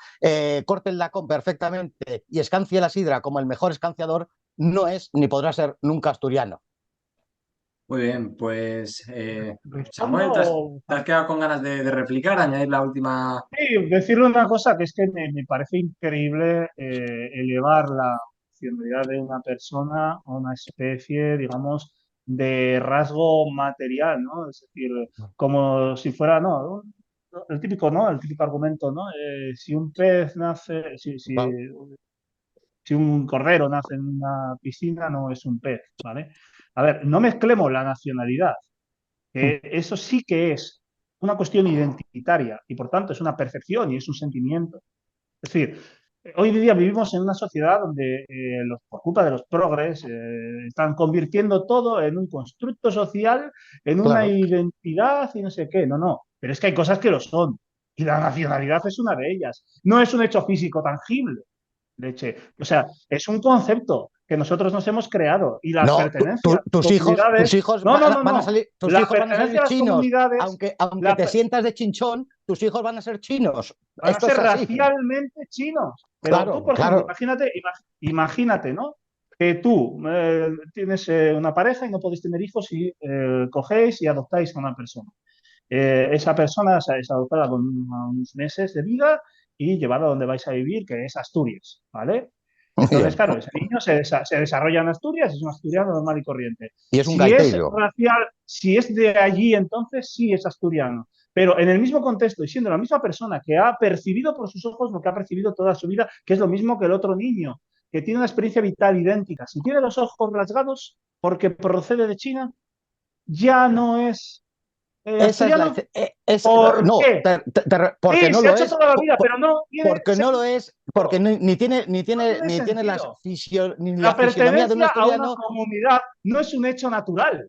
corte el lacón perfectamente y escancie la sidra como el mejor escanciador, no es ni podrá ser nunca asturiano. Muy bien, pues Samuel, Respondo. ¿te has quedado con ganas de replicar, añadir la última? Sí, decirle una cosa que es que me parece increíble elevar la funcionalidad de una persona a una especie, digamos, de rasgo material, ¿no? Es decir, como si fuera, ¿no? El típico, ¿no? El típico argumento, ¿no? Si un pez nace, Claro. si un cordero nace en una piscina, no es un pez, ¿vale? A ver, no mezclemos la nacionalidad, que eso sí que es una cuestión identitaria y por tanto es una percepción y es un sentimiento. Es decir, hoy en día vivimos en una sociedad donde por culpa de los progres están convirtiendo todo en un constructo social, en una Claro. identidad y no sé qué. No, no, pero es que hay cosas que lo son y la nacionalidad es una de ellas. No es un hecho físico tangible. Leche. O sea, es un concepto que nosotros nos hemos creado y la No, pertenencia a las tus comunidades. hijos No, no, no, van a no. salir, tus La hijos van a pertenencia salir a las chinos, comunidades aunque la, te sientas de chinchón, tus hijos van a ser chinos. van a Esto ser es así. racialmente chinos. Pero tú, Claro, por ejemplo, claro. imagínate, ¿no? Que tú tienes una pareja y no podéis tener hijos y cogéis y adoptáis a una persona. Esa persona es adoptada con unos meses de vida y llevada a donde vais a vivir, que es Asturias, ¿vale? Muy Entonces, bien. claro, ese niño se desarrolla en Asturias, es un asturiano normal y corriente. Y es un Si es gaiteiro. racial, si es de allí, entonces sí es asturiano. Pero en el mismo contexto y siendo la misma persona que ha percibido por sus ojos lo que ha percibido toda su vida, que es lo mismo que el otro niño, que tiene una experiencia vital idéntica, si tiene los ojos rasgados porque procede de China, ya no es Esa es la... asturiano. ¿Por no, qué? porque Sí, no se ha lo hecho es. toda la vida, pero no tiene Porque no lo es, porque sentido. No tiene ni tiene sentido. ni la La fisionomía de un pertenencia a una asturiano. comunidad no es un hecho natural,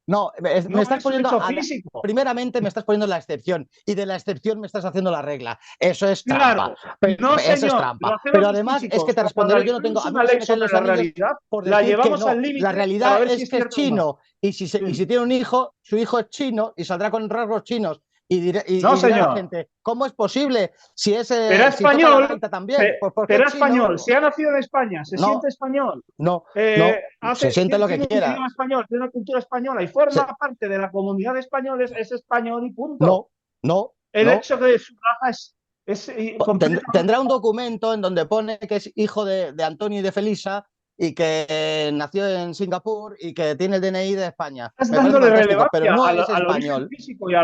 No, me no estás es un poniendo, hecho físico. primeramente me estás poniendo la excepción y de la excepción me estás haciendo la regla. Eso es trampa. Claro, no Eso es señor, lo trampa. hacemos Pero los además es que físicos, te que cuando responderé, yo no tengo, tenemos a mí una no se ley me caen sobre los la anillos realidad, por la decir que llevamos al no. La límite para realidad ver si es es que es cierto o no. chino y si tiene un hijo, su hijo es chino y saldrá con rasgos chinos No, y dirá a la señor. gente, ¿cómo es posible si, Será si toca la español, gaita también? Pues porque es será español. chino. Si ha nacido en España, se No, siente español. no, no, se siente lo que Tiene un quiera. idioma español, tiene una cultura española y forma parte de la comunidad de españoles, es español y punto. No, no, El no. hecho de su raza es completamente. Tendrá un documento en donde pone que es hijo de Antonio y de Felisa y que nació en Singapur y que tiene el DNI de España. Estás Me parece dándole fantástico, pero relevancia no es al origen español. físico y a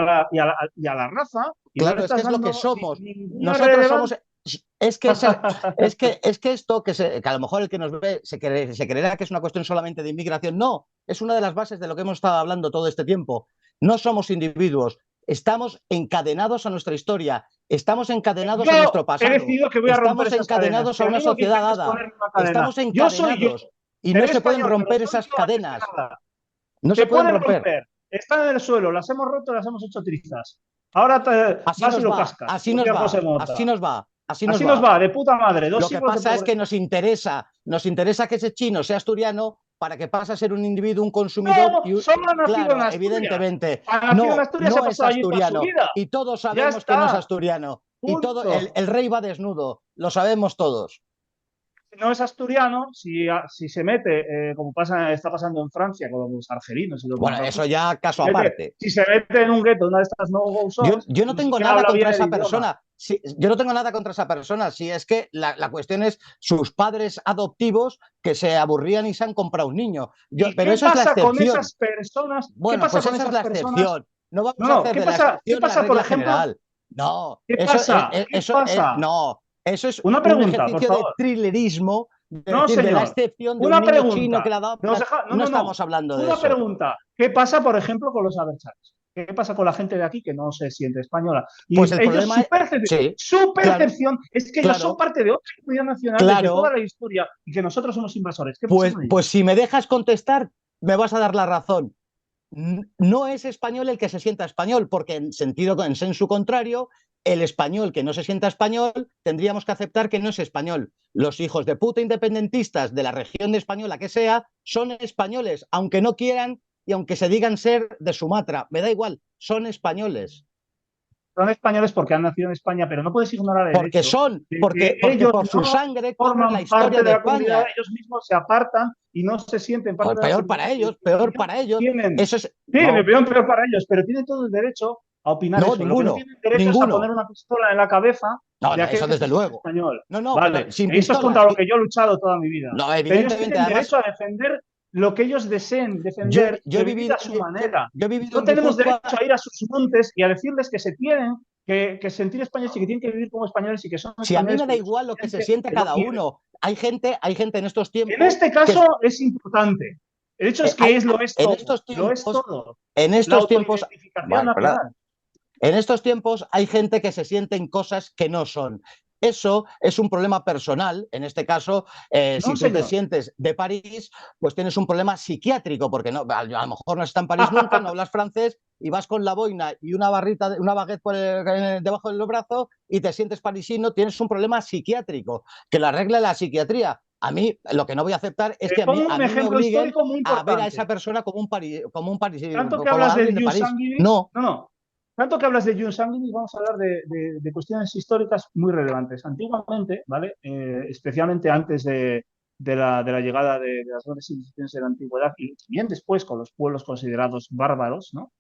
la raza y no le Claro, es que estás es lo que dando somos. ninguna Nosotros relevancia. somos. Es que esto, que a lo mejor el que nos ve se creerá que es una cuestión solamente de inmigración. No, es una de las bases de lo que hemos estado hablando todo este tiempo. No somos individuos, estamos encadenados a nuestra historia, estamos encadenados a Yo nuestro he pasado, decidido que voy a romper estamos esas cadenas. encadenados Que a a una mí lo que sociedad intentes dada, ponerme una cadena. estamos Yo soy yo. encadenados y no Seré se pueden español, pero romper soy esas yo antes que cadenas. nada. No se Se pueden pueden romper. romper. Están en el suelo, las hemos roto, las hemos hecho trizas. Ahora Así vas y nos lo va, cascas, así como nos decía José va, Mota. así nos va, así nos Así nos va. va, de puta madre. Dos Lo que siglos de pasa es que progreso. nos interesa que ese chino sea asturiano para que pase a ser un individuo, un consumidor No, solo ha nacido en claro, Asturias. evidentemente, Ha nacido en no, Asturias, se ha no es pasado allí toda su asturiano vida. y todos Ya sabemos que no es está. asturiano y todo Punto. el rey va desnudo, lo sabemos todos. No es asturiano, si se mete, como está pasando en Francia con los argelinos y los Bueno, eso marroquíes, ya caso aparte. si se mete en un gueto, una de estas no-go zones, Yo no ni tengo siquiera nada habla contra bien el esa idioma. persona. Yo no tengo nada contra esa persona. Si es que la cuestión es sus padres adoptivos que se aburrían y se han comprado un niño. ¿Y Pero qué eso es la pasa con excepción. esas personas? ¿Qué Bueno, pasa pues con esa es esas la personas? excepción. No No, vamos a no, hacer de la ¿qué excepción la pasa, por regla ejemplo? general. No, ¿Qué pasa? ¿Qué pasa? no, eso es Una un pregunta, por ejercicio de favor. thrillerismo, de No, decir de la señor. excepción de un Una niño chino que pregunta. la Nos adoptan. deja... No, No no, no. estamos hablando de Una eso. pregunta. ¿Qué pasa, por ejemplo, con los abertzales? ¿Qué pasa con la gente de aquí que no se siente española? Pues Y el ellos, problema es, sí, su claro, percepción es que ellos son claro, parte de otra comunidad nacional desde toda claro. la historia y que nosotros somos invasores. ¿Qué pasa con Pues ellos? si me dejas contestar, me vas a dar la razón. No es español el que se sienta español, porque en sensu contrario, el español que no se sienta español, tendríamos que aceptar que no es español. Los hijos de puta independentistas de la región de española que sea, son españoles, aunque no quieran y aunque se digan ser de Sumatra. Me da igual, son españoles. son españoles porque han nacido en España, pero no puedes ignorar el Porque hecho son, de porque que ellos por su no sangre corre la forman historia parte de de la comunidad, España. ellos mismos se apartan y no se sienten parte de la Peor comunidad. para Y, ellos, en mi peor opinión, para ellos. tienen, Eso es. sí, en mi No, opinión, peor para ellos, pero tienen todo el derecho a opinar no, eso. Lo que no ninguno. tienen derecho es a poner Ninguno. una pistola en la cabeza No, de no, aquel eso que se desde siente luego. español. No, no, pero Vale, sin eso es pistolas. contra lo que yo he luchado toda mi vida. No, Pero ellos evidentemente, tienen además, derecho a defender lo que ellos deseen defender, yo he de vivir vivido, a su manera. yo he vivido No en tenemos derecho Guipúzcoa. a ir a sus montes y a decirles que se tienen que sentir españoles y que tienen que vivir como españoles y que son Si a mí españoles me da porque igual lo que se suficiente siente que no cada quieren. uno. Hay gente en estos En tiempos este que caso es importante. El hecho es que lo es en todo, estos lo es tiempos, todo. en La estos tiempos, autoidentificación bueno, perdón, nacional. en estos tiempos hay gente que se siente en cosas que no son. Eso es un problema personal. En este caso, No, si tú te señor. sientes de París, pues tienes un problema psiquiátrico, porque no, a lo mejor no estás en París nunca, no hablas francés y vas con la boina y una barrita, una baguette debajo del brazo y te sientes parisino, tienes un problema psiquiátrico, que lo arregle la psiquiatría. A mí, lo que no voy a aceptar es que Pongo a un mí me ejemplo obliguen histórico muy a ver a esa importante. persona como un Tanto parisino, que como hablas alguien del de Jus París. Sanguinis, No. no. Tanto que hablas de Jus Sanguinis, vamos a hablar de cuestiones históricas muy relevantes. Antiguamente, ¿vale? Especialmente antes de la llegada de las grandes civilizaciones de la antigüedad y bien después con los pueblos considerados bárbaros, ¿no?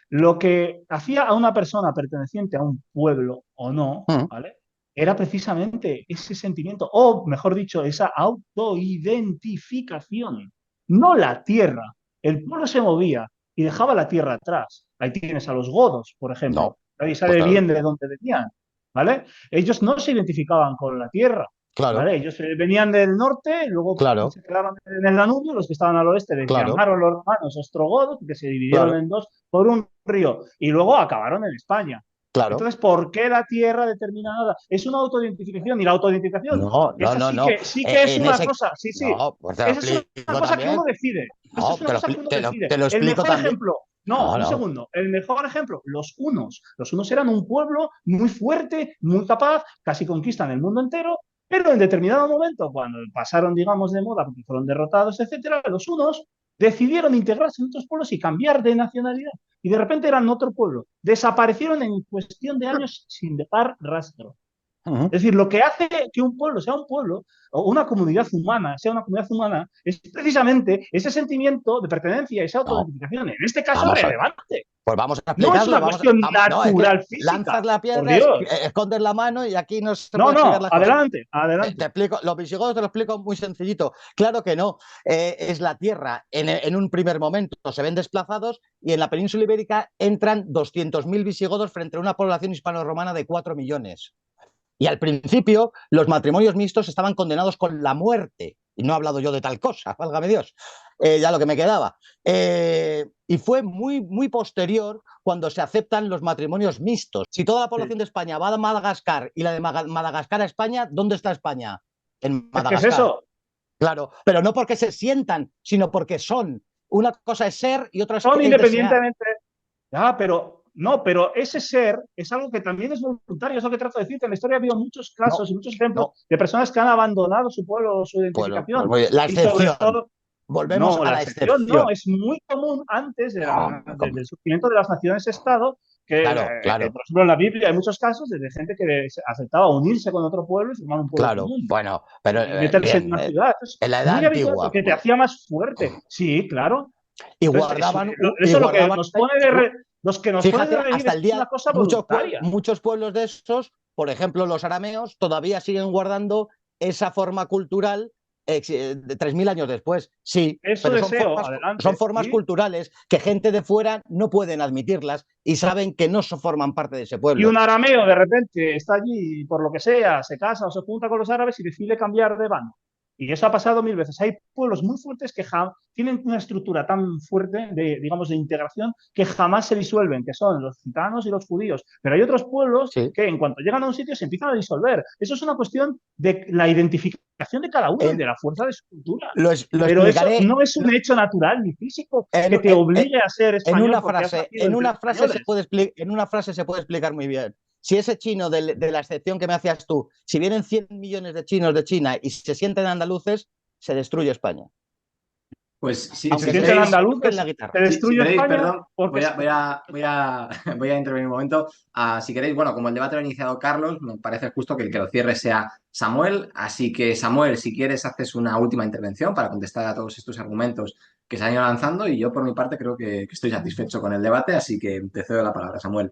Lo que hacía a una persona perteneciente a un pueblo o no, Mm. ¿vale? Era precisamente ese sentimiento, o mejor dicho, esa autoidentificación, no la tierra. El pueblo se movía y dejaba la tierra atrás. Ahí tienes a los godos, por ejemplo. No, Nadie pues sabe bien de dónde venían, ¿vale? Ellos no se identificaban con la tierra, claro, ¿vale? Ellos venían del norte, luego claro, se quedaban en el Danubio, los que estaban al oeste les claro, llamaron los romanos ostrogodos, que se dividieron claro, en dos por un río, y luego acabaron en España. claro. Entonces, ¿por qué la tierra determina nada? Es una autoidentificación, y la autoidentificación, No, no, esa no, no. sí que es En una ese, cosa, sí, sí, no, pues te lo esa es una explico cosa que uno también. decide. Eso No, es una cosa que uno decide. te lo El explico mejor también. ejemplo, no, No, un no, segundo, el mejor ejemplo, los hunos. Los hunos eran un pueblo muy fuerte, muy capaz, casi conquistan el mundo entero, pero en determinado momento, cuando pasaron, digamos, de moda, porque fueron derrotados, etcétera, los hunos decidieron integrarse en otros pueblos y cambiar de nacionalidad. Y de repente eran otro pueblo. Desaparecieron en cuestión de años sin dejar rastro. uh-huh. Es decir, lo que hace que un pueblo sea un pueblo o una comunidad humana sea una comunidad humana es precisamente ese sentimiento de pertenencia, esa No, autoidentificación. En este caso, vamos a ver. relevante. Pues vamos a No es explicarlo. una cuestión No, es que natural física, lanzas la por piedra, Dios. escondes la mano y aquí no se No, puede explicar no, las cosas. adelante, Te adelante. explico, los visigodos te lo explico muy sencillito. Claro que no. Es la tierra. En un primer momento se ven desplazados y en la península ibérica entran 200.000 visigodos frente a una población hispano-romana de 4 millones. Y al principio los matrimonios mixtos estaban condenados con la muerte. Y no he hablado yo de tal cosa, válgame Dios. Ya lo que me quedaba. Y fue muy, muy posterior cuando se aceptan los matrimonios mixtos. Si toda la población de España va a Madagascar y la de Madagascar a España, ¿dónde está España? En Es que es Madagascar. eso. Claro, pero no porque se sientan, sino porque son. Una cosa es ser y otra es Son desear. independientemente. Ah, pero no, pero ese ser es algo que también es voluntario, es lo que trato de decir, que en la historia ha habido muchos No, casos y muchos ejemplos no. de personas que han abandonado su pueblo o su Pues identificación. muy bien. La Y sobre excepción. todo, Volvemos no, a la la excepción no, excepción. es muy común antes No, del surgimiento de las naciones-estado, que claro, claro. por ejemplo en la Biblia hay muchos casos de gente que aceptaba unirse con otro pueblo y formar un pueblo Claro, común bueno, pero y meterse en bien, una ciudad. Eso es en la edad muy habitual antigua. porque te hacía más fuerte. Sí, claro. Y Entonces, guardaban, eso lo que nos pone y los que nos pone de fíjate, relieve hasta el es una día, cosa voluntaria. muchos pueblos de esos, por ejemplo, los arameos, todavía siguen guardando esa forma cultural de 3.000 años después. Sí, Eso pero deseo, son adelante. formas ¿Sí? culturales que gente de fuera no pueden admitirlas y saben que no forman parte de ese Y pueblo. un arameo de repente está allí, por lo que sea, se casa o se junta con los árabes y decide cambiar de bando. Y eso ha pasado 1000 veces. Hay pueblos muy fuertes que tienen una estructura tan fuerte de, digamos, de integración que jamás se disuelven, que son los gitanos y los judíos. Pero hay otros pueblos Sí. que en cuanto llegan a un sitio se empiezan a disolver. Eso es una cuestión de la identificación de cada uno y de la fuerza de su cultura. Lo Pero eso explicaré. no es un hecho natural ni físico que te obligue a ser En español una porque has frase, nacido entre españoles. en una frase se puede explicar muy bien. Si ese chino de la excepción que me hacías tú, si vienen 100 millones de chinos de China y se sienten andaluces, se destruye España. Pues sí, Si Aunque se si sienten queréis, toquen andaluces, la se guitarra. si destruye queréis, España perdón, porque voy a intervenir un momento. Si queréis, bueno, como el debate lo ha iniciado Carlos, me parece justo que el que lo cierre sea Samuel. Así que, Samuel, si quieres, haces una última intervención para contestar a todos estos argumentos que se han ido lanzando. Y yo, por mi parte, creo que estoy satisfecho con el debate, así que te cedo la palabra, Samuel.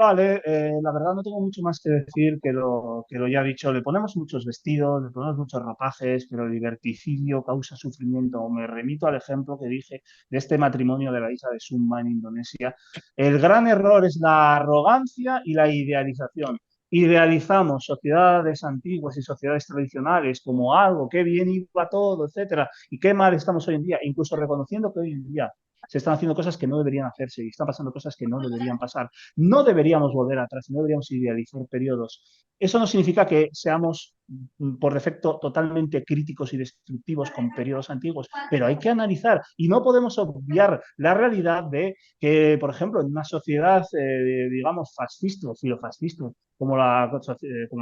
vale, la verdad no tengo mucho más que decir que lo ya dicho. Le ponemos muchos vestidos, le ponemos muchos ropajes, pero el liberticidio causa sufrimiento. Me remito al ejemplo que dije de este matrimonio de la isla de Sumba en Indonesia. El gran error es la arrogancia y la idealización. Idealizamos sociedades antiguas y sociedades tradicionales como algo, qué bien iba todo, etcétera, y qué mal estamos hoy en día, incluso reconociendo que hoy en día se están haciendo cosas que no deberían hacerse y están pasando cosas que no deberían pasar. No deberíamos volver atrás, no deberíamos idealizar periodos. Eso no significa que seamos por defecto totalmente críticos y destructivos con periodos antiguos, pero hay que analizar y no podemos obviar la realidad de que, por ejemplo, en una sociedad, digamos, fascista o filofascista, como la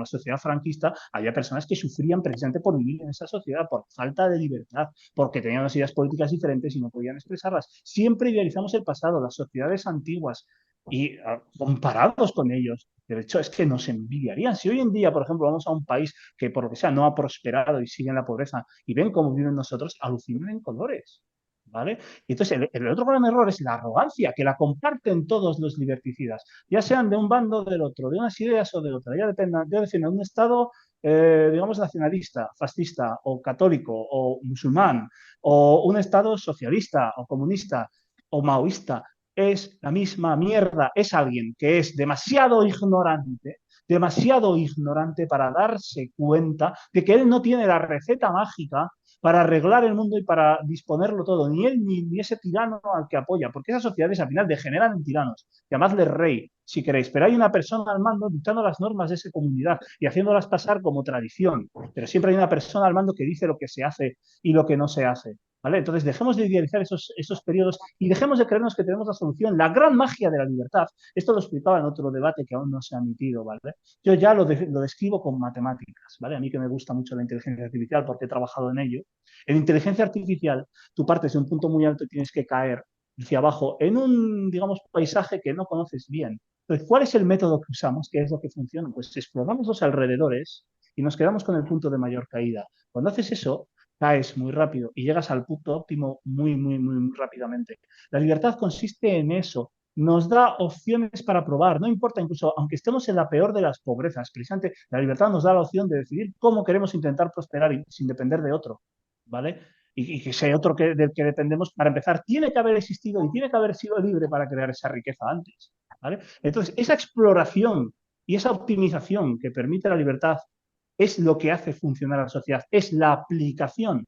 sociedad franquista, había personas que sufrían precisamente por vivir en esa sociedad, por falta de libertad, porque tenían unas ideas políticas diferentes y no podían expresarlas. Siempre idealizamos el pasado, las sociedades antiguas, y comparados con ellos, de hecho es que nos envidiarían. Si hoy en día, por ejemplo, vamos a un país que por lo que sea no ha prosperado y sigue en la pobreza y ven cómo viven nosotros, alucinan en colores. ¿Vale? Y entonces el otro gran error es la arrogancia, que la comparten todos los liberticidas, ya sean de un bando o del otro, de unas ideas o de otra. Ya depende, yo defiendo un Estado, digamos, nacionalista, fascista o católico o musulmán, o un Estado socialista o comunista o maoísta. Es la misma mierda, es alguien que es demasiado ignorante para darse cuenta de que él no tiene la receta mágica para arreglar el mundo y para disponerlo todo, ni él ni ese tirano al que apoya, porque esas sociedades al final degeneran en tiranos, llamadle rey si queréis, pero hay una persona al mando dictando las normas de esa comunidad y haciéndolas pasar como tradición, pero siempre hay una persona al mando que dice lo que se hace y lo que no se hace. ¿Vale? Entonces dejemos de idealizar esos periodos y dejemos de creernos que tenemos la solución. La gran magia de la libertad, esto lo explicaba en otro debate que aún no se ha emitido, ¿vale? Yo ya lo describo con matemáticas, ¿vale? A mí que me gusta mucho la inteligencia artificial porque he trabajado en ello. En inteligencia artificial, tú partes de un punto muy alto y tienes que caer hacia abajo en un, digamos, paisaje que no conoces bien. Entonces, ¿cuál es el método que usamos? ¿Qué es lo que funciona? Pues exploramos los alrededores y nos quedamos con el punto de mayor caída. Cuando haces eso, caes muy rápido y llegas al punto óptimo muy rápidamente. La libertad consiste en eso, nos da opciones para probar, no importa, incluso aunque estemos en la peor de las pobrezas, precisamente la libertad nos da la opción de decidir cómo queremos intentar prosperar sin depender de otro, ¿vale? Y que ese otro del que dependemos, para empezar, tiene que haber existido y tiene que haber sido libre para crear esa riqueza antes, ¿vale? Entonces, esa exploración y esa optimización que permite la libertad es lo que hace funcionar a la sociedad, es la aplicación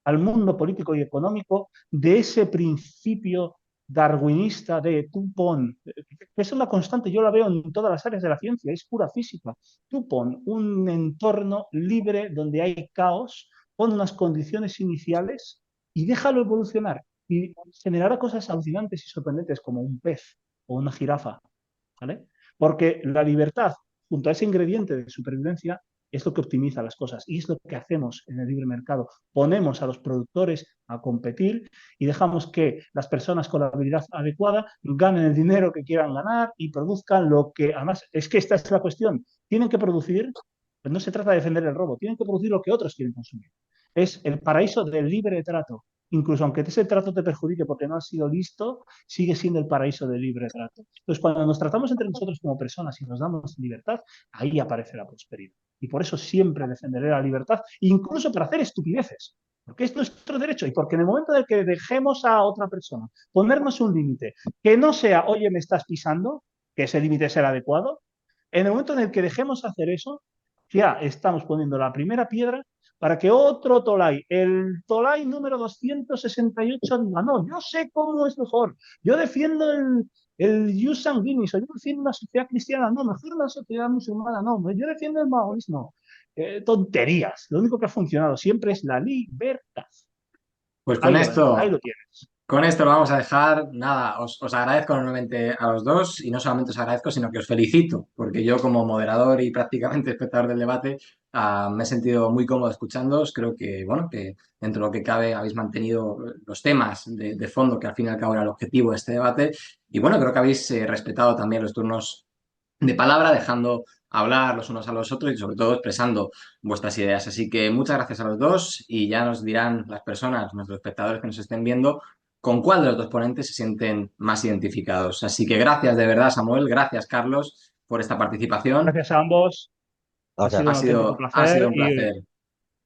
al mundo político y económico de ese principio darwinista de tú pon, que es una constante, yo la veo en todas las áreas de la ciencia, es pura física. Tú pon un entorno libre donde hay caos, pon unas condiciones iniciales y déjalo evolucionar y generará cosas alucinantes y sorprendentes como un pez o una jirafa, ¿vale? Porque la libertad, junto a ese ingrediente de supervivencia, es lo que optimiza las cosas y es lo que hacemos en el libre mercado. Ponemos a los productores a competir y dejamos que las personas con la habilidad adecuada ganen el dinero que quieran ganar y produzcan lo que, además, es que esta es la cuestión, tienen que producir, pues no se trata de defender el robo, tienen que producir lo que otros quieren consumir. Es el paraíso del libre trato. Incluso aunque ese trato te perjudique porque no has sido listo, sigue siendo el paraíso del libre trato. Entonces, cuando nos tratamos entre nosotros como personas y nos damos libertad, ahí aparece la prosperidad. Y por eso siempre defenderé la libertad, incluso para hacer estupideces, porque es nuestro derecho y porque en el momento en el que dejemos a otra persona ponernos un límite que no sea, oye, me estás pisando, que ese límite sea adecuado, en el momento en el que dejemos hacer eso, ya estamos poniendo la primera piedra para que otro Tolai, el Tolai número 268, diga, no, yo sé cómo es mejor, yo defiendo el jus sanguinis, o yo defiendo una sociedad cristiana, no, mejor una sociedad musulmana, no, yo defiendo el maoísmo. Tonterías, lo único que ha funcionado siempre es la libertad. Pues Ahí lo tienes. con esto lo vamos a dejar. Nada, os agradezco enormemente a los dos y no solamente os agradezco, sino que os felicito, porque yo como moderador y prácticamente espectador del debate, Me he sentido muy cómodo escuchándoos. Creo que, bueno, que dentro de lo que cabe habéis mantenido los temas de fondo, que al fin y al cabo era el objetivo de este debate. Y bueno, creo que habéis respetado también los turnos de palabra, dejando hablar los unos a los otros y sobre todo expresando vuestras ideas. Así que muchas gracias a los dos y ya nos dirán las personas, nuestros espectadores que nos estén viendo, con cuál de los dos ponentes se sienten más identificados. Así que gracias de verdad, Samuel, gracias, Carlos, por esta participación. Gracias a ambos. Ha Gracias. sido un auténtico Ha sido placer un y, placer.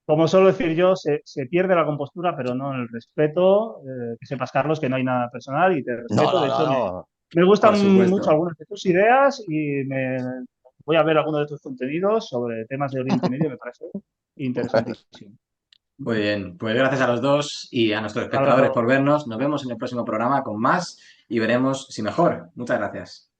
como suelo decir yo, se pierde la compostura, pero no el respeto. Que sepas, Carlos, que no hay nada personal y te No, respeto. no, De no, hecho, no. me Por gustan mucho supuesto. algunas de tus ideas y voy a ver algunos de tus contenidos sobre temas de Oriente Medio, me parece interesantísimo. Muy bien, pues gracias a los dos y a nuestros Un espectadores abrazo. por vernos. Nos vemos en el próximo programa con más y veremos si mejor. Muchas gracias.